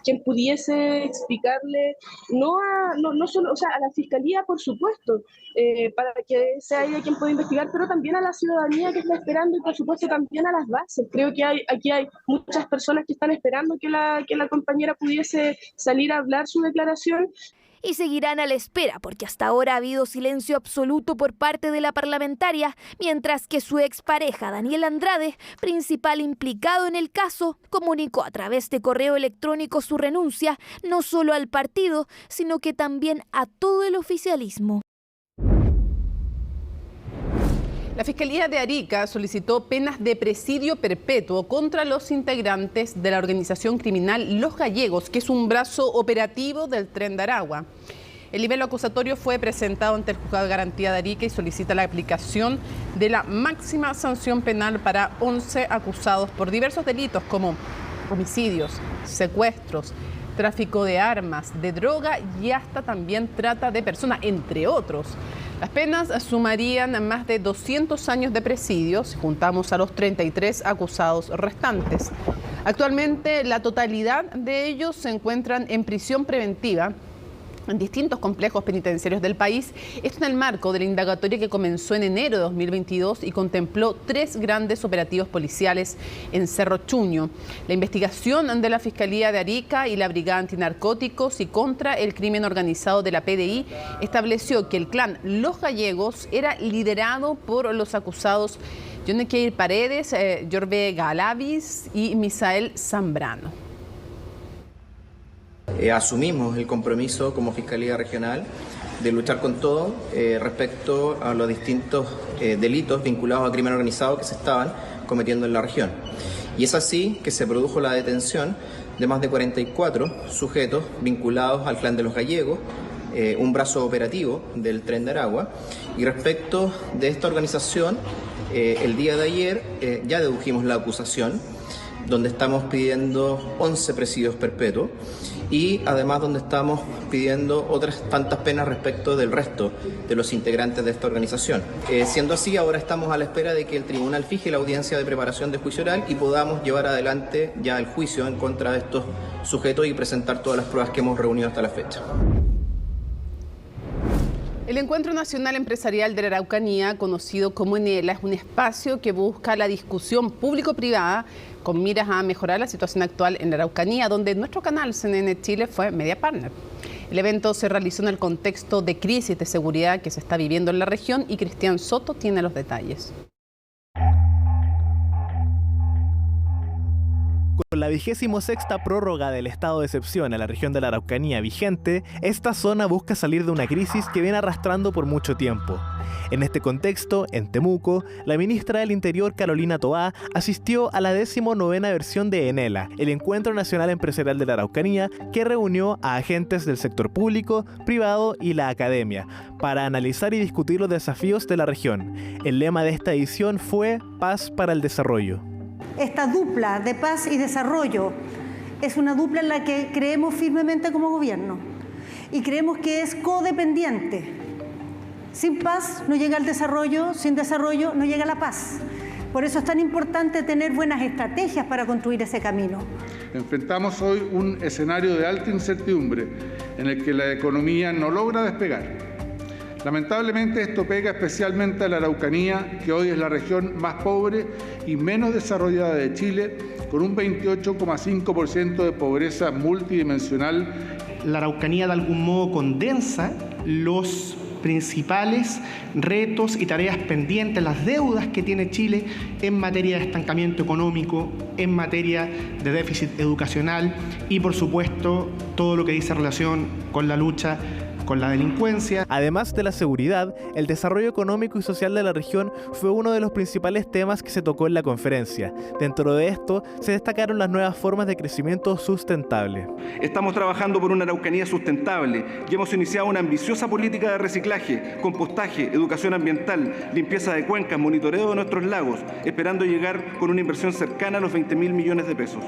quien pudiese explicarle, no solo, a la Fiscalía, por supuesto, para que sea ella quien pueda investigar, pero también a la ciudadanía que está esperando y por supuesto también a las bases. Creo que aquí hay muchas personas que están esperando que la compañera pudiese salir a hablar su declaración. Y seguirán a la espera porque hasta ahora ha habido silencio absoluto por parte de la parlamentaria, mientras que su expareja Daniel Andrade, principal implicado en el caso, comunicó a través de correo electrónico su renuncia no solo al partido, sino que también a todo el oficialismo. La Fiscalía de Arica solicitó penas de presidio perpetuo contra los integrantes de la organización criminal Los Gallegos, que es un brazo operativo del Tren de Aragua. El nivel acusatorio fue presentado ante el Juzgado de Garantía de Arica y solicita la aplicación de la máxima sanción penal para 11 acusados por diversos delitos como homicidios, secuestros, tráfico de armas, de droga y hasta también trata de personas, entre otros. Las penas sumarían más de 200 años de presidio si juntamos a los 33 acusados restantes. Actualmente la totalidad de ellos se encuentran en prisión preventiva en distintos complejos penitenciarios del país, esto en el marco de la indagatoria que comenzó en enero de 2022 y contempló 3 grandes operativos policiales en Cerro Chuño. La investigación de la Fiscalía de Arica y la Brigada Antinarcóticos y contra el crimen organizado de la PDI estableció que el clan Los Gallegos era liderado por los acusados Johnny Keir Paredes, Jorge Galavis y Misael Zambrano. Asumimos el compromiso como Fiscalía Regional de luchar con todo respecto a los distintos delitos vinculados al crimen organizado que se estaban cometiendo en la región. Y es así que se produjo la detención de más de 44 sujetos vinculados al clan de Los Gallegos, un brazo operativo del Tren de Aragua. Y respecto de esta organización, el día de ayer ya dedujimos la acusación, donde estamos pidiendo 11 presidios perpetuos. y además donde estamos pidiendo otras tantas penas respecto del resto de los integrantes de esta organización. Siendo así, ahora estamos a la espera de que el tribunal fije la audiencia de preparación de juicio oral y podamos llevar adelante ya el juicio en contra de estos sujetos y presentar todas las pruebas que hemos reunido hasta la fecha. El Encuentro Nacional Empresarial de la Araucanía, conocido como ENELA, es un espacio que busca la discusión público-privada con miras a mejorar la situación actual en la Araucanía, donde nuestro canal CNN Chile fue media partner. El evento se realizó en el contexto de crisis de seguridad que se está viviendo en la región y Cristian Soto tiene los detalles. Con la 26ª prórroga del estado de excepción a la región de la Araucanía vigente, esta zona busca salir de una crisis que viene arrastrando por mucho tiempo. En este contexto, en Temuco, la ministra del Interior, Carolina Toá, asistió a la 19ª versión de ENELA, el Encuentro Nacional Empresarial de la Araucanía, que reunió a agentes del sector público, privado y la academia, para analizar y discutir los desafíos de la región. El lema de esta edición fue Paz para el Desarrollo. Esta dupla de paz y desarrollo es una dupla en la que creemos firmemente como gobierno y creemos que es codependiente. Sin paz no llega el desarrollo, sin desarrollo no llega la paz. Por eso es tan importante tener buenas estrategias para construir ese camino. Enfrentamos hoy un escenario de alta incertidumbre en el que la economía no logra despegar. Lamentablemente esto pega especialmente a la Araucanía, que hoy es la región más pobre y menos desarrollada de Chile, con un 28,5% de pobreza multidimensional. La Araucanía de algún modo condensa los principales retos y tareas pendientes, las deudas que tiene Chile en materia de estancamiento económico, en materia de déficit educacional y, por supuesto, todo lo que dice relación con la lucha con la delincuencia. Además de la seguridad, el desarrollo económico y social de la región fue uno de los principales temas que se tocó en la conferencia. Dentro de esto, se destacaron las nuevas formas de crecimiento sustentable. Estamos trabajando por una Araucanía sustentable y hemos iniciado una ambiciosa política de reciclaje, compostaje, educación ambiental, limpieza de cuencas, monitoreo de nuestros lagos, esperando llegar con una inversión cercana a los 20.000 millones de pesos.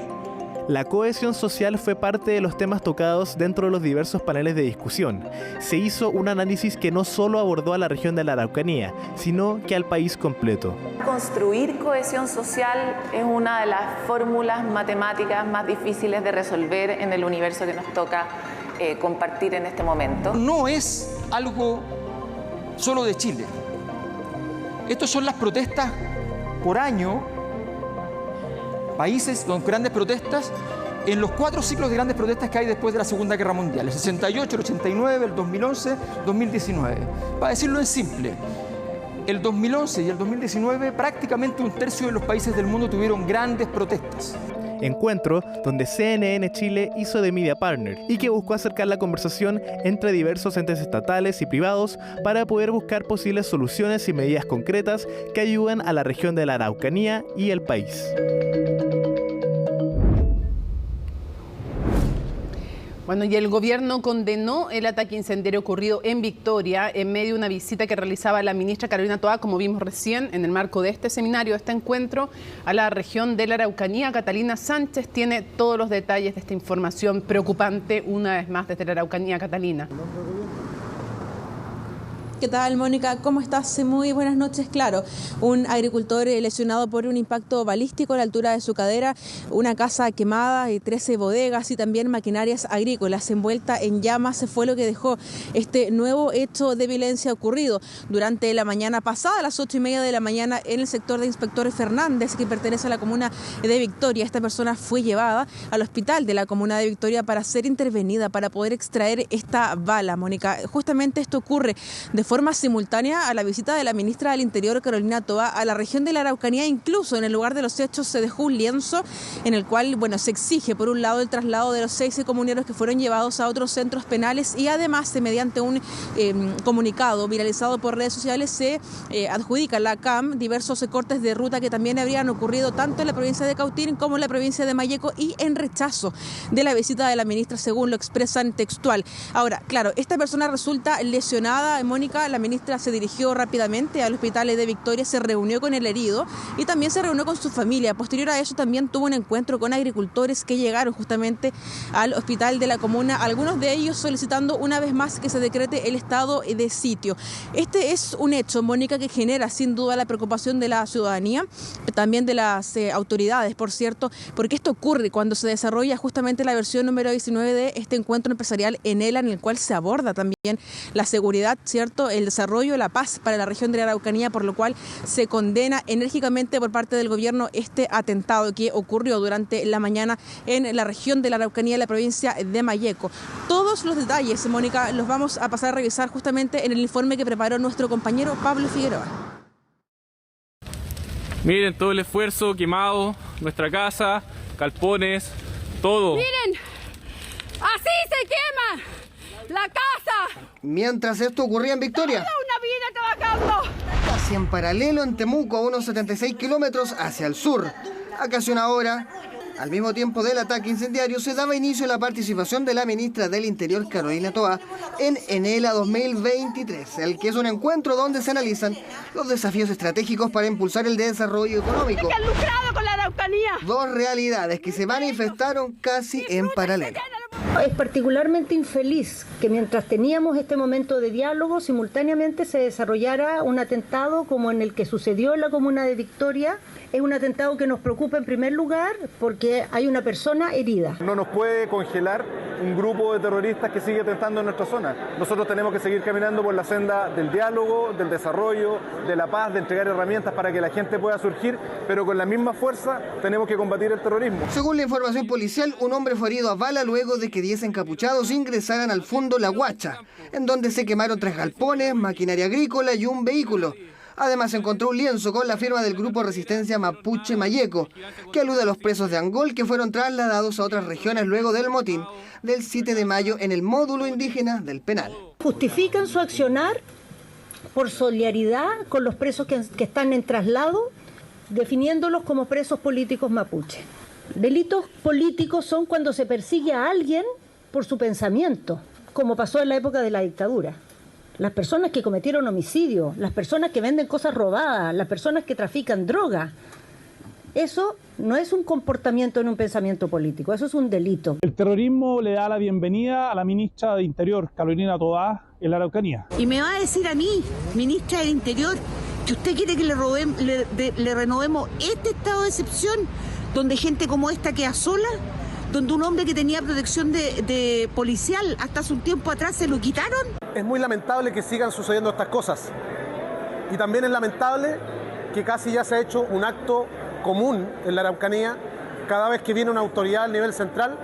La cohesión social fue parte de los temas tocados dentro de los diversos paneles de discusión. Se hizo un análisis que no solo abordó a la región de la Araucanía, sino que al país completo. Construir cohesión social es una de las fórmulas matemáticas más difíciles de resolver en el universo que nos toca compartir en este momento. No es algo solo de Chile. Estas son las protestas por año. Países con grandes protestas, en los 4 ciclos de grandes protestas que hay después de la Segunda Guerra Mundial, el 68, el 89, el 2011, 2019. Para decirlo en simple, el 2011 y el 2019 prácticamente 1/3 de los países del mundo tuvieron grandes protestas. Encuentro donde CNN Chile hizo de media partner y que buscó acercar la conversación entre diversos entes estatales y privados para poder buscar posibles soluciones y medidas concretas que ayuden a la región de la Araucanía y el país. Bueno, y el gobierno condenó el ataque incendiario ocurrido en Victoria en medio de una visita que realizaba la ministra Carolina Toá, como vimos recién, en el marco de este seminario, de este encuentro, a la región de la Araucanía. Catalina Sánchez tiene todos los detalles de esta información preocupante, una vez más desde la Araucanía. Catalina. ¿Qué tal, Mónica? ¿Cómo estás? Muy buenas noches. Claro, un agricultor lesionado por un impacto balístico a la altura de su cadera, una casa quemada, 13 bodegas y también maquinarias agrícolas envuelta en llamas fue lo que dejó este nuevo hecho de violencia ocurrido durante la mañana pasada, a las 8:30 de la mañana, en el sector de Inspector Fernández, que pertenece a la comuna de Victoria. Esta persona fue llevada al hospital de la comuna de Victoria para ser intervenida, para poder extraer esta bala, Mónica. Justamente esto ocurre de forma simultánea a la visita de la ministra del Interior, Carolina Toá, a la región de la Araucanía. Incluso en el lugar de los hechos se dejó un lienzo en el cual, se exige por un lado el traslado de los 6 comuneros que fueron llevados a otros centros penales y además mediante un comunicado viralizado por redes sociales se adjudica a la CAM diversos cortes de ruta que también habrían ocurrido tanto en la provincia de Cautín como en la provincia de Malleco y en rechazo de la visita de la ministra, según lo expresan textual. Ahora, claro, esta persona resulta lesionada, Mónica, Mónica, la ministra se dirigió rápidamente al hospital de Victoria, se reunió con el herido y también se reunió con su familia. Posterior a eso también tuvo un encuentro con agricultores que llegaron justamente al hospital de la comuna, algunos de ellos solicitando una vez más que se decrete el estado de sitio. Este es un hecho, Mónica, que genera sin duda la preocupación de la ciudadanía, también de las autoridades, por cierto, porque esto ocurre cuando se desarrolla justamente la versión número 19 de este encuentro empresarial ENELA, en el cual se aborda también la seguridad, ¿cierto?, el desarrollo, la paz para la región de la Araucanía, por lo cual se condena enérgicamente por parte del gobierno este atentado que ocurrió durante la mañana en la región de la Araucanía, en la provincia de Malleco. Todos los detalles, Mónica, los vamos a pasar a revisar justamente en el informe que preparó nuestro compañero Pablo Figueroa. Miren todo el esfuerzo quemado, nuestra casa, galpones, todo. ¡Miren! ¡Así se quema la casa! Mientras esto ocurría en Victoria, ¡Toda una vida trabajando! casi en paralelo en Temuco, a unos 76 kilómetros hacia el sur, a casi una hora, al mismo tiempo del ataque incendiario, se daba inicio a la participación de la ministra del Interior, Carolina Toá, en ENELA 2023, el que es un encuentro donde se analizan los desafíos estratégicos para impulsar el desarrollo económico. ¡Que han lucrado con la Araucanía! Dos realidades que se manifestaron casi en paralelo. Es particularmente infeliz que mientras teníamos este momento de diálogo, simultáneamente se desarrollara un atentado como en el que sucedió en la comuna de Victoria. Es un atentado que nos preocupa en primer lugar porque hay una persona herida. No nos puede congelar un grupo de terroristas que sigue atentando en nuestra zona. Nosotros tenemos que seguir caminando por la senda del diálogo, del desarrollo, de la paz, de entregar herramientas para que la gente pueda surgir, pero con la misma fuerza tenemos que combatir el terrorismo. Según la información policial, un hombre fue herido a bala luego de que 10 encapuchados ingresaran al fondo La Guacha, en donde se quemaron 3 galpones, maquinaria agrícola y un vehículo. Además, se encontró un lienzo con la firma del Grupo Resistencia Mapuche Malleco, que alude a los presos de Angol que fueron trasladados a otras regiones luego del motín del 7 de mayo en el módulo indígena del penal. Justifican su accionar por solidaridad con los presos que están en traslado, definiéndolos como presos políticos mapuche. Delitos políticos son cuando se persigue a alguien por su pensamiento, como pasó en la época de la dictadura. Las personas que cometieron homicidio, las personas que venden cosas robadas, las personas que trafican droga. Eso no es un comportamiento en un pensamiento político, eso es un delito. El terrorismo le da la bienvenida a la ministra de Interior, Carolina Toá, en la Araucanía. Y me va a decir a mí, ministra del Interior, que usted quiere que le renovemos este estado de excepción, donde gente como esta queda sola, donde un hombre que tenía protección de policial hasta hace un tiempo atrás se lo quitaron. Es muy lamentable que sigan sucediendo estas cosas. Y también es lamentable que casi ya se ha hecho un acto común en la Araucanía. Cada vez que viene una autoridad a nivel central,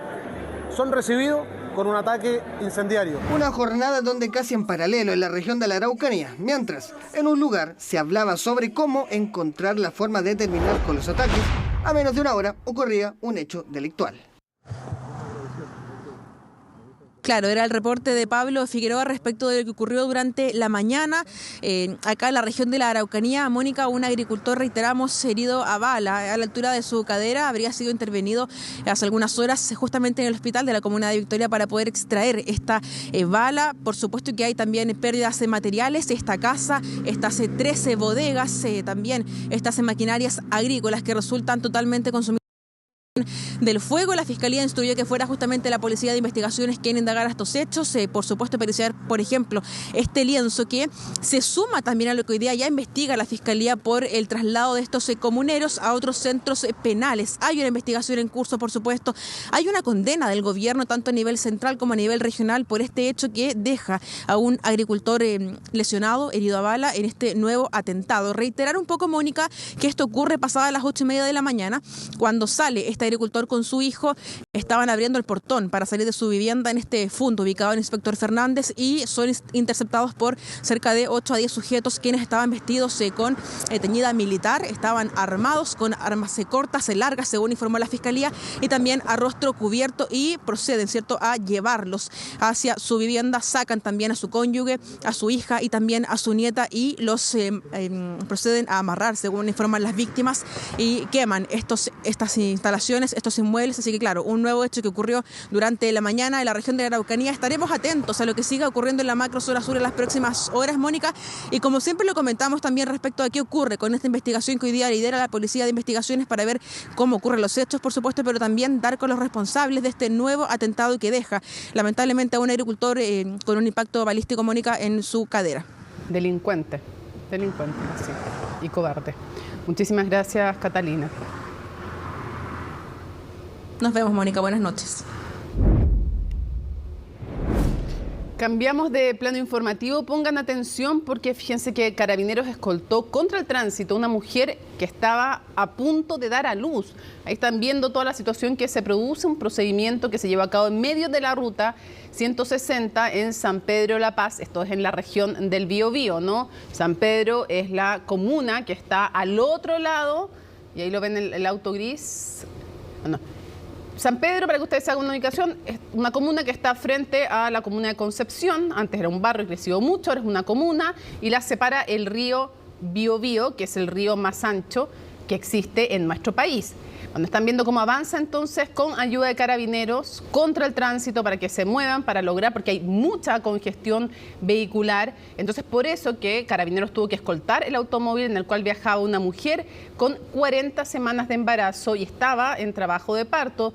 son recibidos con un ataque incendiario. Una jornada donde casi en paralelo en la región de la Araucanía, mientras en un lugar se hablaba sobre cómo encontrar la forma de terminar con los ataques, a menos de una hora ocurría un hecho delictual. Claro, era el reporte de Pablo Figueroa respecto de lo que ocurrió durante la mañana. Acá en la región de la Araucanía, Mónica, un agricultor, reiteramos, herido a bala a la altura de su cadera, habría sido intervenido hace algunas horas justamente en el hospital de la comuna de Victoria para poder extraer esta bala. Por supuesto que hay también pérdidas materiales, esta casa, estas 13 bodegas, también estas maquinarias agrícolas que resultan totalmente consumidas del fuego. La Fiscalía instruyó que fuera justamente la Policía de Investigaciones quien indagara estos hechos, por supuesto periciar, por ejemplo, este lienzo que se suma también a lo que hoy día ya investiga la Fiscalía por el traslado de estos comuneros a otros centros penales. Hay una investigación en curso, por supuesto, hay una condena del gobierno tanto a nivel central como a nivel regional por este hecho que deja a un agricultor lesionado, herido a bala en este nuevo atentado. Reiterar un poco, Mónica, que esto ocurre pasadas las 8:30 de la mañana, cuando sale este agricultor con su hijo, estaban abriendo el portón para salir de su vivienda en este punto ubicado en Inspector Fernández y son interceptados por cerca de 8 a 10 sujetos quienes estaban vestidos con teñida militar, estaban armados con armas cortas, largas, según informó la Fiscalía, y también a rostro cubierto y proceden, ¿cierto?, a llevarlos hacia su vivienda, sacan también a su cónyuge, a su hija y también a su nieta y los proceden a amarrar, según informan las víctimas, y queman estas instalaciones inspecciones estos inmuebles, así que claro, un nuevo hecho que ocurrió durante la mañana en la región de la Araucanía. Estaremos atentos a lo que siga ocurriendo en la macrozona sur en las próximas horas, Mónica, y como siempre lo comentamos también respecto a qué ocurre con esta investigación que hoy día lidera la Policía de Investigaciones para ver cómo ocurren los hechos, por supuesto, pero también dar con los responsables de este nuevo atentado que deja lamentablemente a un agricultor con un impacto balístico, Mónica, en su cadera. Delincuente, sí, y cobarde. Muchísimas gracias, Catalina. Nos vemos, Mónica, buenas noches. Cambiamos de plano informativo, pongan atención porque fíjense que Carabineros escoltó contra el tránsito a una mujer que estaba a punto de dar a luz. Ahí están viendo toda la situación que se produce, un procedimiento que se lleva a cabo en medio de la ruta 160 en San Pedro La Paz. Esto es en la región del Biobío, ¿no? San Pedro es la comuna que está al otro lado, y ahí lo ven el auto gris. No. San Pedro, para que ustedes se hagan una ubicación, es una comuna que está frente a la comuna de Concepción. Antes era un barrio y creció mucho, ahora es una comuna y la separa el río Biobío, que es el río más ancho que existe en nuestro país. Cuando están viendo cómo avanza entonces con ayuda de Carabineros contra el tránsito para que se muevan, para lograr, porque hay mucha congestión vehicular. Entonces por eso que Carabineros tuvo que escoltar el automóvil en el cual viajaba una mujer con 40 semanas de embarazo y estaba en trabajo de parto.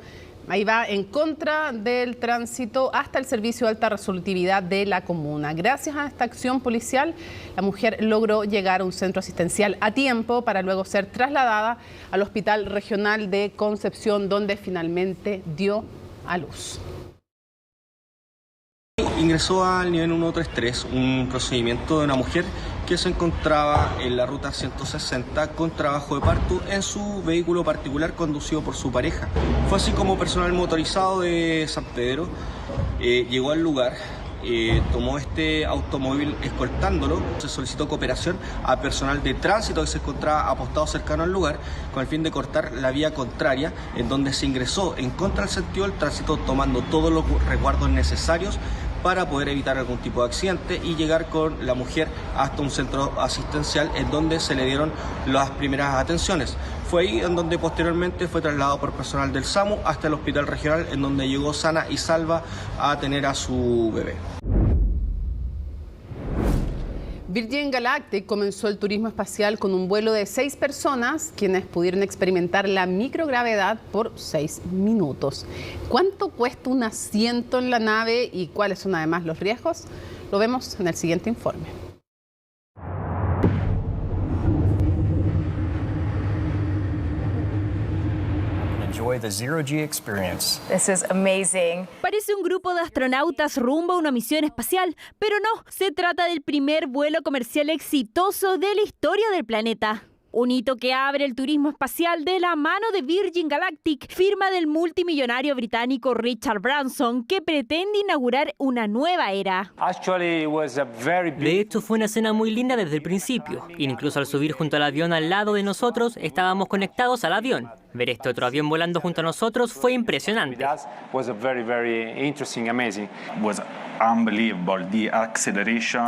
Ahí va en contra del tránsito hasta el servicio de alta resolutividad de la comuna. Gracias a esta acción policial, la mujer logró llegar a un centro asistencial a tiempo para luego ser trasladada al Hospital Regional de Concepción, donde finalmente dio a luz. Ingresó al nivel 133 un procedimiento de una mujer que se encontraba en la ruta 160 con trabajo de parto en su vehículo particular conducido por su pareja. Fue así como personal motorizado de San Pedro llegó al lugar, tomó este automóvil escoltándolo, se solicitó cooperación a personal de tránsito que se encontraba apostado cercano al lugar con el fin de cortar la vía contraria en donde se ingresó en contra del sentido del tránsito tomando todos los resguardos necesarios para poder evitar algún tipo de accidente y llegar con la mujer hasta un centro asistencial en donde se le dieron las primeras atenciones. Fue ahí en donde posteriormente fue trasladado por personal del SAMU hasta el hospital regional en donde llegó sana y salva a tener a su bebé. Virgin Galactic comenzó el turismo espacial con un vuelo de 6 personas, quienes pudieron experimentar la microgravedad por 6 minutos. ¿Cuánto cuesta un asiento en la nave y cuáles son además los riesgos? Lo vemos en el siguiente informe. Enjoy the Zero G experience. This is amazing. Parece un grupo de astronautas rumbo a una misión espacial, pero no, se trata del primer vuelo comercial exitoso de la historia del planeta. Un hito que abre el turismo espacial de la mano de Virgin Galactic, firma del multimillonario británico Richard Branson, que pretende inaugurar una nueva era. De hecho, fue una escena muy linda desde el principio. Incluso al subir junto al avión al lado de nosotros, estábamos conectados al avión. Ver este otro avión volando junto a nosotros fue impresionante.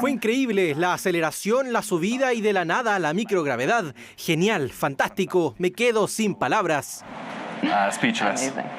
Fue increíble, la aceleración, la subida y de la nada a la microgravedad. Genial, fantástico, me quedo sin palabras.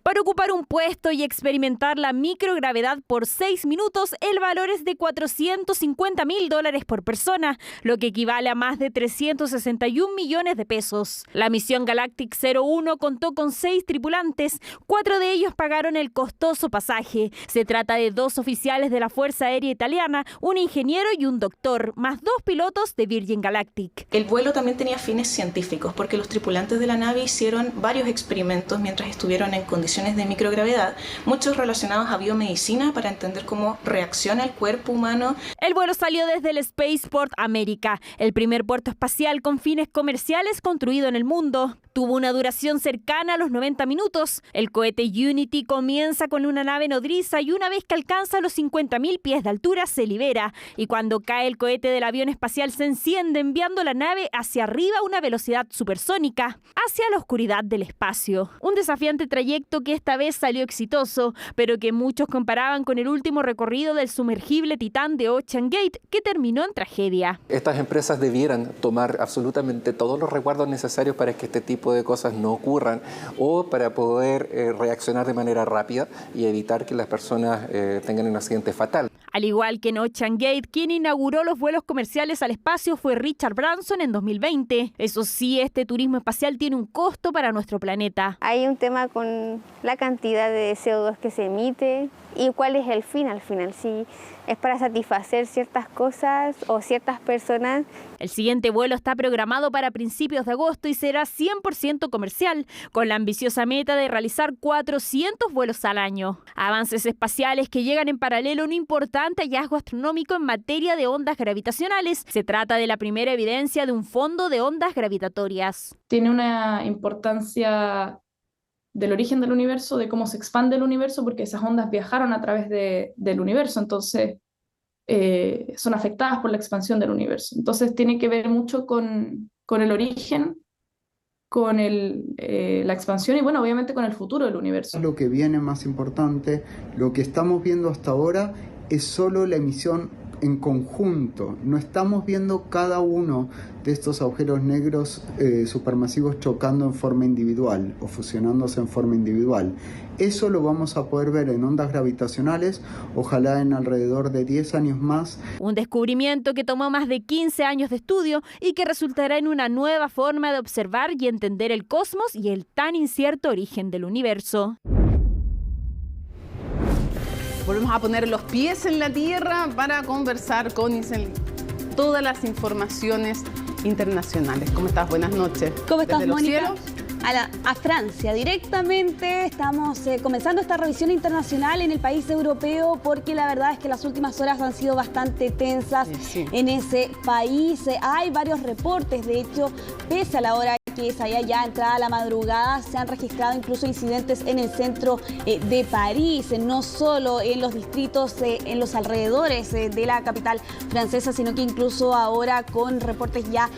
Para ocupar un puesto y experimentar la microgravedad por 6 minutos, el valor es de $450.000 por persona, lo que equivale a más de 361 millones de pesos. La misión Galactic 01 contó con 6 tripulantes, 4 de ellos pagaron el costoso pasaje. Se trata de 2 oficiales de la Fuerza Aérea Italiana, un ingeniero y un doctor, más 2 pilotos de Virgin Galactic. El vuelo también tenía fines científicos, porque los tripulantes de la nave hicieron varios experimentos mientras estuvieron en condiciones de microgravedad, muchos relacionados a biomedicina para entender cómo reacciona el cuerpo humano. El vuelo salió desde el Spaceport América, el primer puerto espacial con fines comerciales construido en el mundo. Tuvo una duración cercana a los 90 minutos. El cohete Unity comienza con una nave nodriza y una vez que alcanza los 50.000 pies de altura se libera. Y cuando cae el cohete del avión espacial se enciende enviando la nave hacia arriba a una velocidad supersónica, hacia la oscuridad del espacio. Un desafiante trayecto que esta vez salió exitoso, pero que muchos comparaban con el último recorrido del sumergible Titán de Ocean Gate, que terminó en tragedia. Estas empresas debieran tomar absolutamente todos los resguardos necesarios para que este tipo de cosas no ocurran o para poder reaccionar de manera rápida y evitar que las personas tengan un accidente fatal. Al igual que en Ocean Gate, quien inauguró los vuelos comerciales al espacio fue Richard Branson en 2020. Eso sí, este turismo espacial tiene un costo para nuestro planeta. Hay un tema con la cantidad de CO2 que se emite y cuál es el fin al final, si es para satisfacer ciertas cosas o ciertas personas. El siguiente vuelo está programado para principios de agosto y será 100% comercial, con la ambiciosa meta de realizar 400 vuelos al año. Avances espaciales que llegan en paralelo a un importante hallazgo astronómico en materia de ondas gravitacionales. Se trata de la primera evidencia de un fondo de ondas gravitatorias. Tiene una importancia del origen del universo, de cómo se expande el universo, porque esas ondas viajaron a través del universo, entonces son afectadas por la expansión del universo. Entonces tiene que ver mucho con el origen, con la expansión y, bueno, obviamente con el futuro del universo. Lo que viene más importante, lo que estamos viendo hasta ahora es solo la emisión en conjunto. No estamos viendo cada uno de estos agujeros negros supermasivos chocando en forma individual o fusionándose en forma individual. Eso lo vamos a poder ver en ondas gravitacionales, ojalá en alrededor de 10 años más. Un descubrimiento que tomó más de 15 años de estudio y que resultará en una nueva forma de observar y entender el cosmos y el tan incierto origen del universo. Volvemos a poner los pies en la tierra para conversar con Isel. Todas las informaciones internacionales. ¿Cómo estás? Buenas noches. ¿Cómo estás, Desde Mónica? los cielos. A Francia directamente. Estamos comenzando esta revisión internacional en el país europeo porque la verdad es que las últimas horas han sido bastante tensas en ese país. Hay varios reportes, de hecho, pese a la hora que es allá ya entrada la madrugada, se han registrado incluso incidentes en el centro de París, no solo en los distritos, en los alrededores de la capital francesa, sino que incluso ahora con reportes ya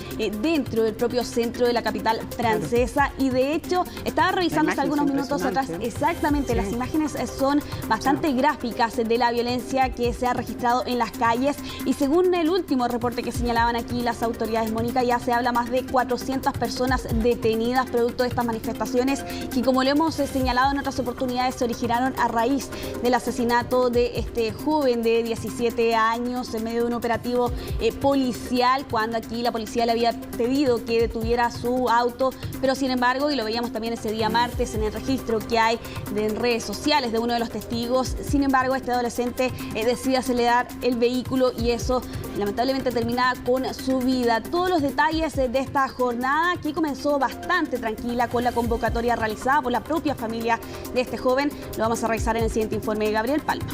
dentro del propio centro de la capital francesa. Y de hecho, estaba revisando hace algunos minutos atrás, exactamente, las imágenes son bastante gráficas de la violencia que se ha registrado en las calles y según el último reporte que señalaban aquí las autoridades, Mónica, ya se habla más de 400 personas detenidas producto de estas manifestaciones que, como lo hemos señalado en otras oportunidades, se originaron a raíz del asesinato de este joven de 17 años en medio de un operativo policial, cuando aquí la policía le había pedido que detuviera su auto, pero sin embargo, y lo veíamos también ese día martes en el registro que hay en redes sociales de uno de los testigos, sin embargo este adolescente decide acelerar el vehículo y eso lamentablemente termina con su vida. Todos los detalles de esta jornada que comenzó bastante tranquila con la convocatoria realizada por la propia familia de este joven, lo vamos a revisar en el siguiente informe de Gabriel Palma.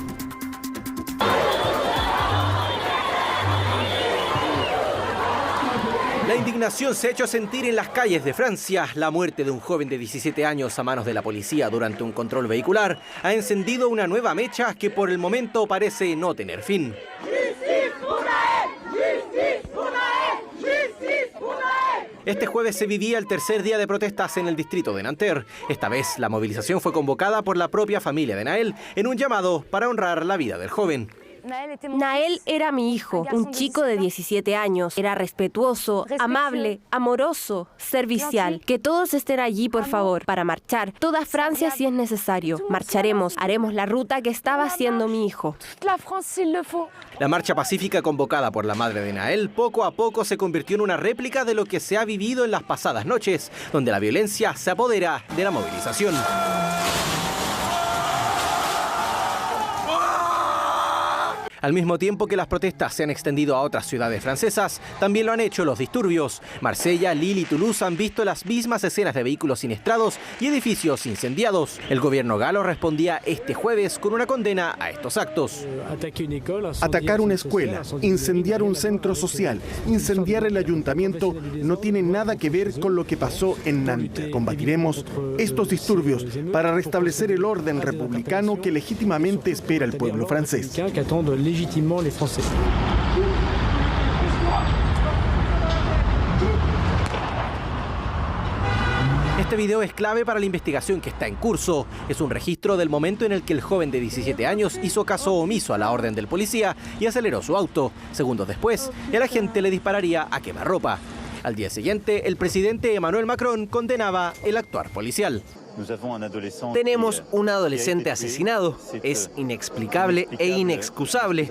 La indignación se ha hecho sentir en las calles de Francia. La muerte de un joven de 17 años a manos de la policía durante un control vehicular ha encendido una nueva mecha que por el momento parece no tener fin. Este jueves se vivía el tercer día de protestas en el distrito de Nanterre. Esta vez la movilización fue convocada por la propia familia de Naël en un llamado para honrar la vida del joven. Naël era mi hijo, un chico de 17 años. Era respetuoso, amable, amoroso, servicial. Que todos estén allí, por favor, para marchar. Toda Francia si es necesario. Marcharemos, haremos la ruta que estaba haciendo mi hijo. La marcha pacífica convocada por la madre de Naël poco a poco se convirtió en una réplica de lo que se ha vivido en las pasadas noches, donde la violencia se apodera de la movilización. Al mismo tiempo que las protestas se han extendido a otras ciudades francesas, también lo han hecho los disturbios. Marsella, Lille y Toulouse han visto las mismas escenas de vehículos siniestrados y edificios incendiados. El gobierno galo respondía este jueves con una condena a estos actos. Atacar una escuela, incendiar un centro social, incendiar el ayuntamiento no tiene nada que ver con lo que pasó en Nantes. Combatiremos estos disturbios para restablecer el orden republicano que legítimamente espera el pueblo francés. Légitimement les Français. Este video es clave para la investigación que está en curso. Es un registro del momento en el que el joven de 17 años hizo caso omiso a la orden del policía y aceleró su auto. Segundos después, el agente le dispararía a quemarropa. Al día siguiente, el presidente Emmanuel Macron condenaba el actuar policial. Tenemos un adolescente asesinado. Es inexplicable e inexcusable.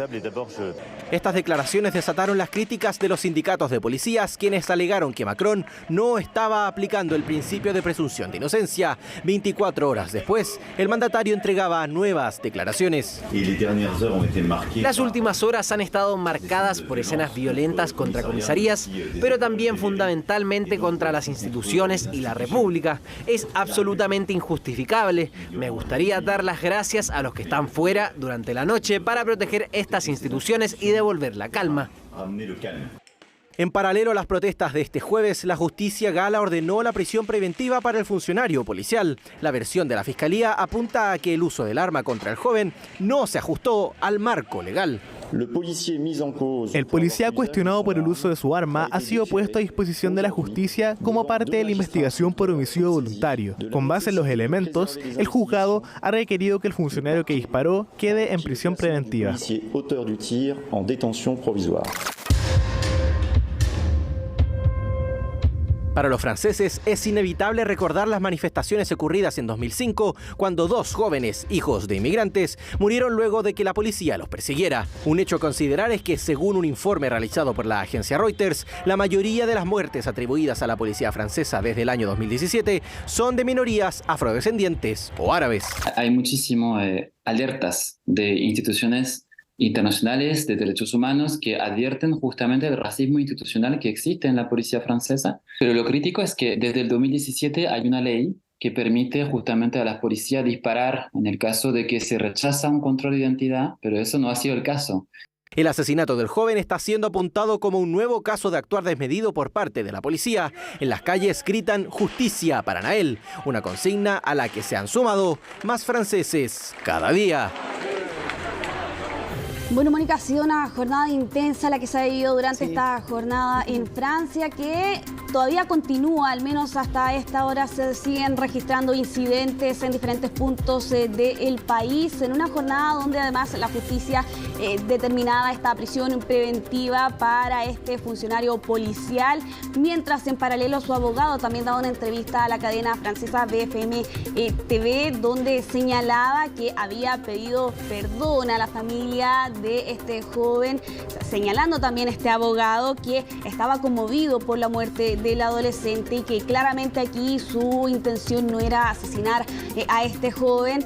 Estas declaraciones desataron las críticas de los sindicatos de policías, quienes alegaron que Macron no estaba aplicando el principio de presunción de inocencia. 24 horas después, el mandatario entregaba nuevas declaraciones. Las últimas horas han estado marcadas por escenas violentas contra comisarías, pero también fundamentalmente contra las instituciones y la República. Es absolutamente injustificable. Me gustaría dar las gracias a los que están fuera durante la noche para proteger estas instituciones y devolver la calma. En paralelo a las protestas de este jueves, la justicia gala ordenó la prisión preventiva para el funcionario policial. La versión de la fiscalía apunta a que el uso del arma contra el joven no se ajustó al marco legal. El policía cuestionado por el uso de su arma ha sido puesto a disposición de la justicia como parte de la investigación por homicidio voluntario. Con base en los elementos, el juzgado ha requerido que el funcionario que disparó quede en prisión preventiva. Para los franceses es inevitable recordar las manifestaciones ocurridas en 2005, cuando 2 jóvenes, hijos de inmigrantes, murieron luego de que la policía los persiguiera. Un hecho a considerar es que, según un informe realizado por la agencia Reuters, la mayoría de las muertes atribuidas a la policía francesa desde el año 2017 son de minorías afrodescendientes o árabes. Hay muchísimas alertas de instituciones internacionales de derechos humanos que advierten justamente del racismo institucional que existe en la policía francesa. Pero lo crítico es que desde el 2017 hay una ley que permite justamente a las policías disparar en el caso de que se rechaza un control de identidad, pero eso no ha sido el caso. El asesinato del joven está siendo apuntado como un nuevo caso de actuar desmedido por parte de la policía. En las calles gritan justicia para Nael, una consigna a la que se han sumado más franceses cada día. Bueno, Mónica, ha sido una jornada intensa la que se ha vivido durante esta jornada en Francia, que todavía continúa, al menos hasta esta hora se siguen registrando incidentes en diferentes puntos del país, en una jornada donde además la justicia determinaba esta prisión preventiva para este funcionario policial, mientras en paralelo su abogado también daba una entrevista a la cadena francesa BFM TV, donde señalaba que había pedido perdón a la familia de este joven, señalando también este abogado que estaba conmovido por la muerte del adolescente y que claramente aquí su intención no era asesinar a este joven.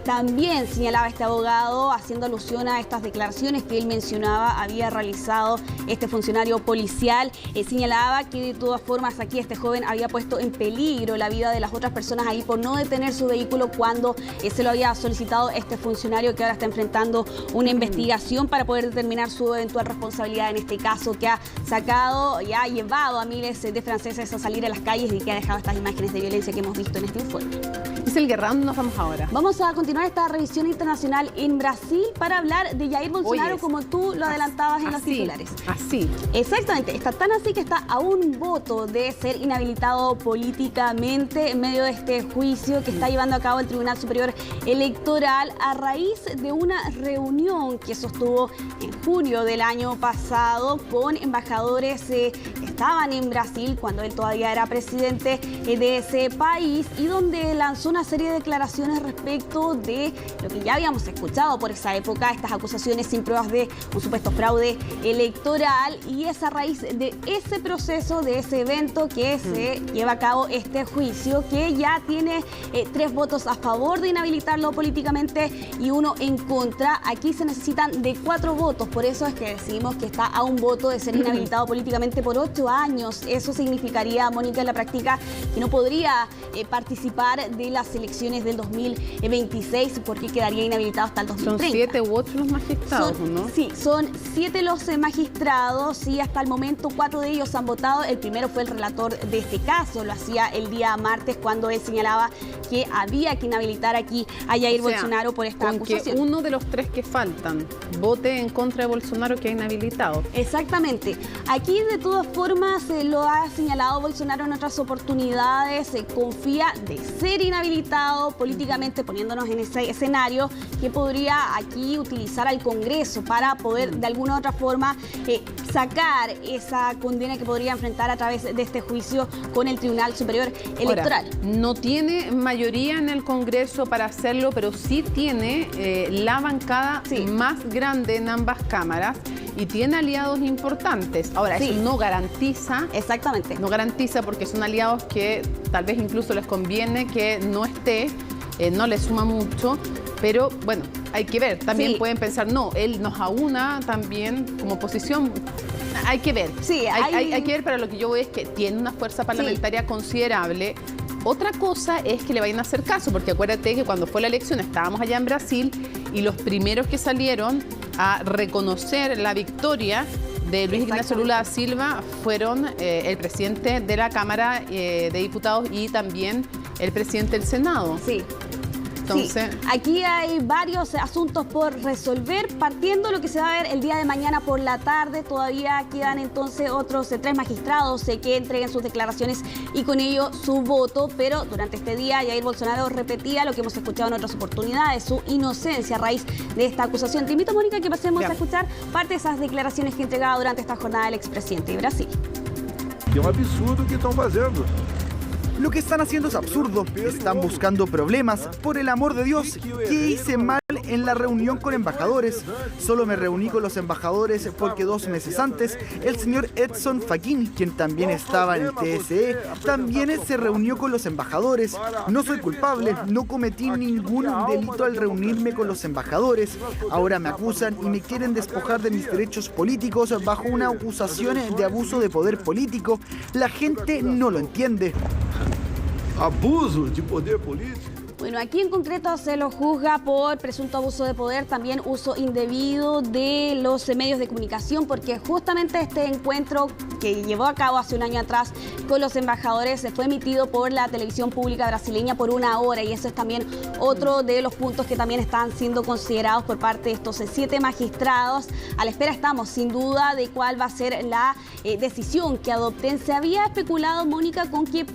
También señalaba este abogado, haciendo alusión a estas declaraciones que él mencionaba había realizado este funcionario policial, señalaba que de todas formas aquí este joven había puesto en peligro la vida de las otras personas ahí por no detener su vehículo cuando se lo había solicitado este funcionario, que ahora está enfrentando una investigación para poder determinar su eventual responsabilidad en este caso, que ha sacado y ha llevado a miles de franceses a salir a las calles y que ha dejado estas imágenes de violencia que hemos visto en este informe. Giselle Guerra, ¿dónde nos vamos ahora? Vamos a continuar esta revisión internacional en Brasil para hablar de Jair Bolsonaro, como tú lo adelantabas en los titulares. Así. Exactamente, está tan así que está a un voto de ser inhabilitado políticamente en medio de este juicio que está llevando a cabo el Tribunal Superior Electoral a raíz de una reunión que sostuvo en junio del año pasado con embajadores que estaban en Brasil cuando él todavía era presidente de ese país, y donde lanzó una serie de declaraciones respecto de lo que ya habíamos escuchado por esa época, estas acusaciones sin pruebas de un supuesto fraude electoral, y es a raíz de ese proceso, de ese evento que se lleva a cabo este juicio, que ya tiene 3 votos a favor de inhabilitarlo políticamente y 1 en contra. Aquí se necesitan de 4 votos, por eso es que decidimos que está a un voto de ser inhabilitado políticamente por 8 años. Eso significaría, Mónica, en la práctica que no podría participar de las elecciones del 2026 porque quedaría inhabilitado hasta el 2030. Son 7 u 8 los magistrados, ¿no? Sí, son 7 los magistrados y hasta el momento 4 de ellos han votado. El primero fue el relator de este caso, lo hacía el día martes cuando él señalaba que había que inhabilitar aquí a Jair Bolsonaro por esta acusación. Que uno de los 3 que faltan vote en contra de Bolsonaro, que ha inhabilitado. Exactamente. Aquí de todas formas formas, lo ha señalado Bolsonaro en otras oportunidades, confía de ser inhabilitado políticamente, poniéndonos en ese escenario, que podría aquí utilizar al Congreso para poder de alguna u otra forma sacar esa condena que podría enfrentar a través de este juicio con el Tribunal Superior Electoral. Ahora, no tiene mayoría en el Congreso para hacerlo, pero sí tiene la bancada más grande en ambas cámaras y tiene aliados importantes. Ahora, eso no garantiza. Exactamente. No garantiza, porque son aliados que tal vez incluso les conviene que no esté, no le suma mucho. Pero bueno, hay que ver. También pueden pensar, no, él nos aúna también como oposición. Hay que ver. Sí, hay que ver, pero lo que yo veo es que tiene una fuerza parlamentaria considerable. Otra cosa es que le vayan a hacer caso, porque acuérdate que cuando fue la elección estábamos allá en Brasil y los primeros que salieron a reconocer la victoria de Luis Ignacio Lula da Silva fueron el presidente de la Cámara de Diputados y también el presidente del Senado. Sí. Entonces, aquí hay varios asuntos por resolver, partiendo lo que se va a ver el día de mañana por la tarde. Todavía quedan entonces otros 3 magistrados que entreguen sus declaraciones y con ello su voto, pero durante este día Jair Bolsonaro repetía lo que hemos escuchado en otras oportunidades, su inocencia a raíz de esta acusación. Te invito, Mónica, que pasemos a escuchar parte de esas declaraciones que entregaba durante esta jornada el expresidente de Brasil. Es un absurdo que están haciendo. Lo que están haciendo es absurdo. Están buscando problemas. Por el amor de Dios, ¿qué hice mal en la reunión con embajadores? Solo me reuní con los embajadores porque 2 meses antes, el señor Edson Fachin, quien también estaba en el TSE, también se reunió con los embajadores. No soy culpable, no cometí ningún delito al reunirme con los embajadores. Ahora me acusan y me quieren despojar de mis derechos políticos bajo una acusación de abuso de poder político. La gente no lo entiende. Abuso de poder político. Bueno, aquí en concreto se lo juzga por presunto abuso de poder, también uso indebido de los medios de comunicación, porque justamente este encuentro que llevó a cabo hace un año atrás con los embajadores se fue emitido por la televisión pública brasileña por 1 hora, y eso es también otro de los puntos que también están siendo considerados por parte de estos 7 magistrados. A la espera estamos, sin duda, de cuál va a ser la decisión que adopten. Se había especulado, Mónica, con que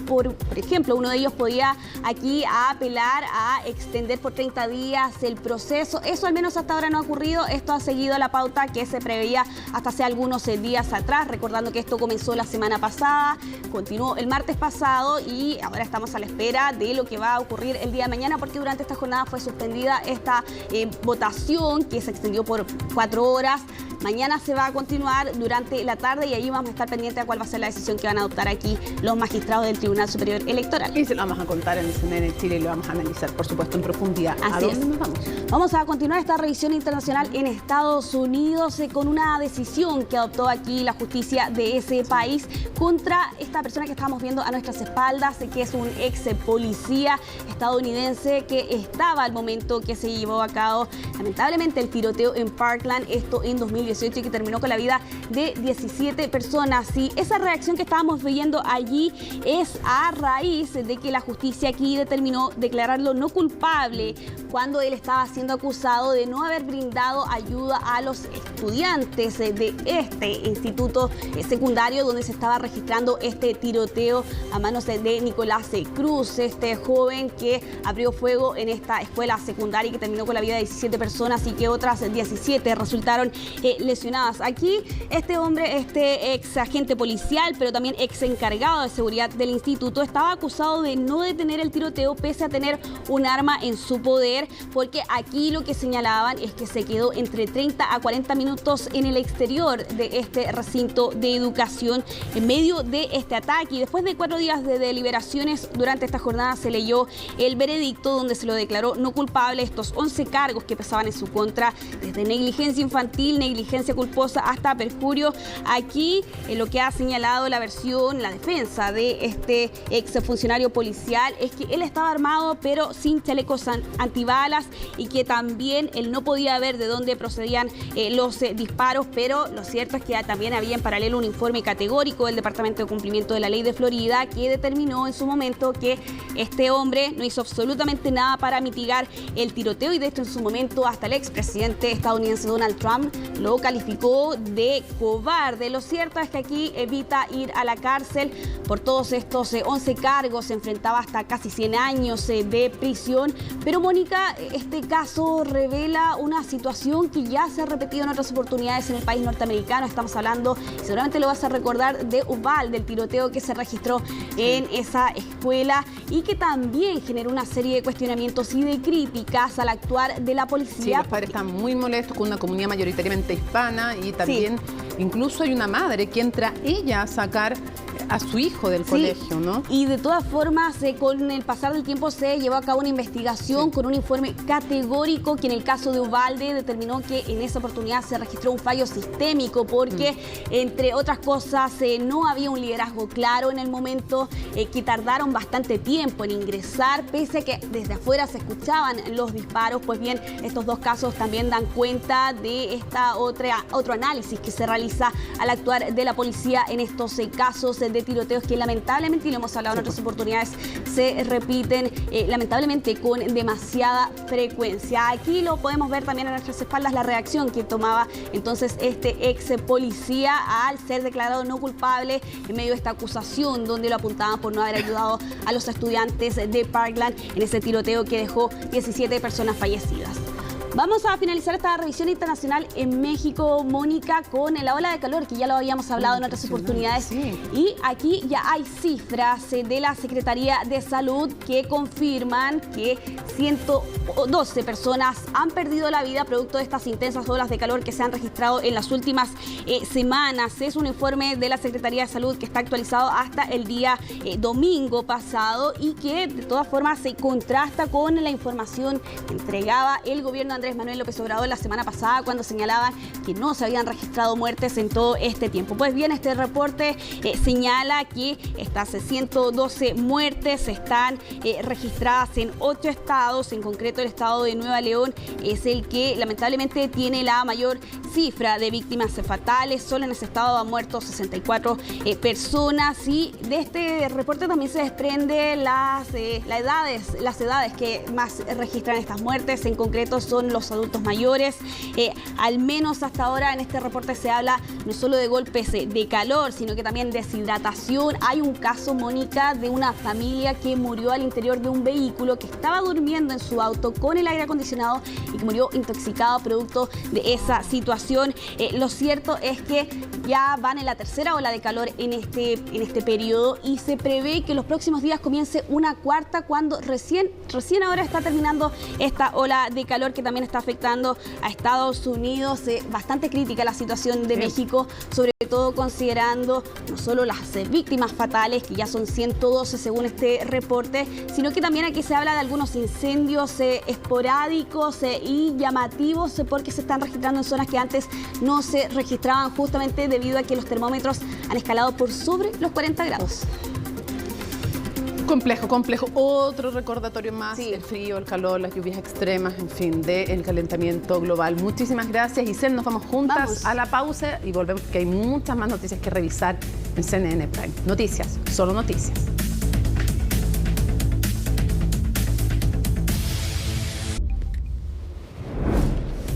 por ejemplo, uno de ellos podía aquí apelar a extender por 30 días el proceso. Eso al menos hasta ahora no ha ocurrido. Esto ha seguido la pauta que se preveía hasta hace algunos días atrás, recordando que esto comenzó la semana pasada, continuó el martes pasado y ahora estamos a la espera de lo que va a ocurrir el día de mañana, porque durante esta jornada fue suspendida esta votación que se extendió por 4 horas. Mañana se va a continuar durante la tarde y ahí vamos a estar pendientes de cuál va a ser la decisión que van a adoptar aquí los magistrados del Tribunal Superior Electoral. Y se lo vamos a contar en el CNN Chile y lo vamos a analizar, por supuesto, en profundidad. Así es. Nos vamos? Vamos a continuar esta revisión internacional en Estados Unidos con una decisión que adoptó aquí la justicia de ese país contra esta persona que estamos viendo a nuestras espaldas, que es un ex policía estadounidense que estaba al momento que se llevó a cabo lamentablemente el tiroteo en Parkland, esto en 2018, y que terminó con la vida de 17 personas. Y esa reacción que estábamos viendo allí es a raíz de que la justicia aquí determinó declararlo no culpable cuando él estaba siendo acusado de no haber brindado ayuda a los estudiantes de este instituto secundario donde se estaba registrando este tiroteo a manos de Nicolás Cruz, este joven que abrió fuego en esta escuela secundaria y que terminó con la vida de 17 personas y que otras 17 resultaron lesionadas. Aquí este hombre, este ex agente policial, pero también ex encargado de seguridad del instituto, estaba acusado de no detener el tiroteo pese a tener un arma en su poder, porque aquí lo que señalaban es que se quedó entre 30 a 40 minutos en el exterior de este recinto de educación en medio de este ataque. Y después de 4 días de deliberaciones, durante esta jornada se leyó el veredicto donde se lo declaró no culpable estos 11 cargos que pesaban en su contra, desde negligencia infantil, negligencia culposa hasta perjurio. Aquí lo que ha señalado la versión, la defensa de este este exfuncionario policial es que él estaba armado pero sin chalecos antibalas y que también él no podía ver de dónde procedían los disparos, pero lo cierto es que también había en paralelo un informe categórico del Departamento de Cumplimiento de la Ley de Florida que determinó en su momento que este hombre no hizo absolutamente nada para mitigar el tiroteo y de hecho en su momento hasta el expresidente estadounidense Donald Trump lo calificó de cobarde. Lo cierto es que aquí evita ir a la cárcel por todos estos 11 cargos, se enfrentaba hasta casi 100 años de prisión, pero Mónica, este caso revela una situación que ya se ha repetido en otras oportunidades en el país norteamericano. Estamos hablando, seguramente lo vas a recordar, de Uvalde, del tiroteo que se registró en esa escuela y que también generó una serie de cuestionamientos y de críticas al actuar de la policía. Sí, los padres están muy molestos con una comunidad mayoritariamente hispana y también incluso hay una madre que entra ella a sacar a su hijo del colegio, ¿no? Y de todas formas, con el pasar del tiempo se llevó a cabo una investigación con un informe categórico que en el caso de Uvalde determinó que en esa oportunidad se registró un fallo sistémico porque, entre otras cosas, no había un liderazgo claro en el momento, que tardaron bastante tiempo en ingresar, pese a que desde afuera se escuchaban los disparos. Pues bien, estos dos casos también dan cuenta de otro análisis que se realiza al actuar de la policía en estos casos de tiroteos que lamentablemente, y lo hemos hablado en otras oportunidades, se repiten lamentablemente con demasiada frecuencia. Aquí lo podemos ver también a nuestras espaldas la reacción que tomaba entonces este ex policía al ser declarado no culpable en medio de esta acusación donde lo apuntaban por no haber ayudado a los estudiantes de Parkland en ese tiroteo que dejó 17 personas fallecidas. Vamos a finalizar esta revisión internacional en México, Mónica, con la ola de calor, que ya lo habíamos hablado en otras oportunidades. Sí. Y aquí ya hay cifras de la Secretaría de Salud que confirman que 112 personas han perdido la vida producto de estas intensas olas de calor que se han registrado en las últimas semanas. Es un informe de la Secretaría de Salud que está actualizado hasta el día domingo pasado y que de todas formas se contrasta con la información que entregaba el gobierno de Andrés Manuel López Obrador la semana pasada cuando señalaban que no se habían registrado muertes en todo este tiempo. Pues bien, este reporte señala que estas 112 muertes están registradas en 8 estados, en concreto el estado de Nuevo León es el que lamentablemente tiene la mayor cifra de víctimas fatales. Solo en ese estado han muerto 64 personas y de este reporte también se desprende las edades que más registran estas muertes. En concreto son los adultos mayores. Al menos hasta ahora en este reporte se habla no solo de golpes de calor, sino que también deshidratación. Hay un caso, Mónica, de una familia que murió al interior de un vehículo, que estaba durmiendo en su auto con el aire acondicionado y que murió intoxicado producto de esa situación. Lo cierto es que ya van en la tercera ola de calor en este periodo y se prevé que los próximos días comience una cuarta cuando recién ahora está terminando esta ola de calor que también está afectando a Estados Unidos. Bastante crítica la situación de México, sobre todo considerando no solo las víctimas fatales, que ya son 112 según este reporte, sino que también aquí se habla de algunos incendios esporádicos y llamativos porque se están registrando en zonas que antes no se registraban, justamente debido a que los termómetros han escalado por sobre los 40 grados. Complejo. Otro recordatorio más, el frío, el calor, las lluvias extremas, en fin, del calentamiento global. Muchísimas gracias, Giselle. Nos vamos juntas a la pausa y volvemos porque hay muchas más noticias que revisar en CNN Prime. Noticias, solo noticias.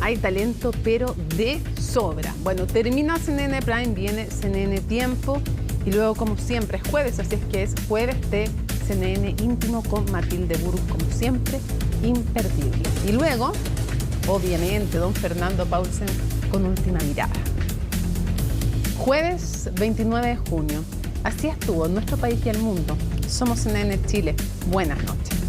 Hay talento, pero de sobra. Bueno, termina CNN Prime, viene CNN Tiempo y luego, como siempre, es jueves, así es que es jueves de CNN Íntimo con Matilde Burgos, como siempre, imperdible. Y luego, obviamente, don Fernando Paulsen con Última Mirada. Jueves 29 de junio. Así estuvo en nuestro país y el mundo. Somos CNN Chile. Buenas noches.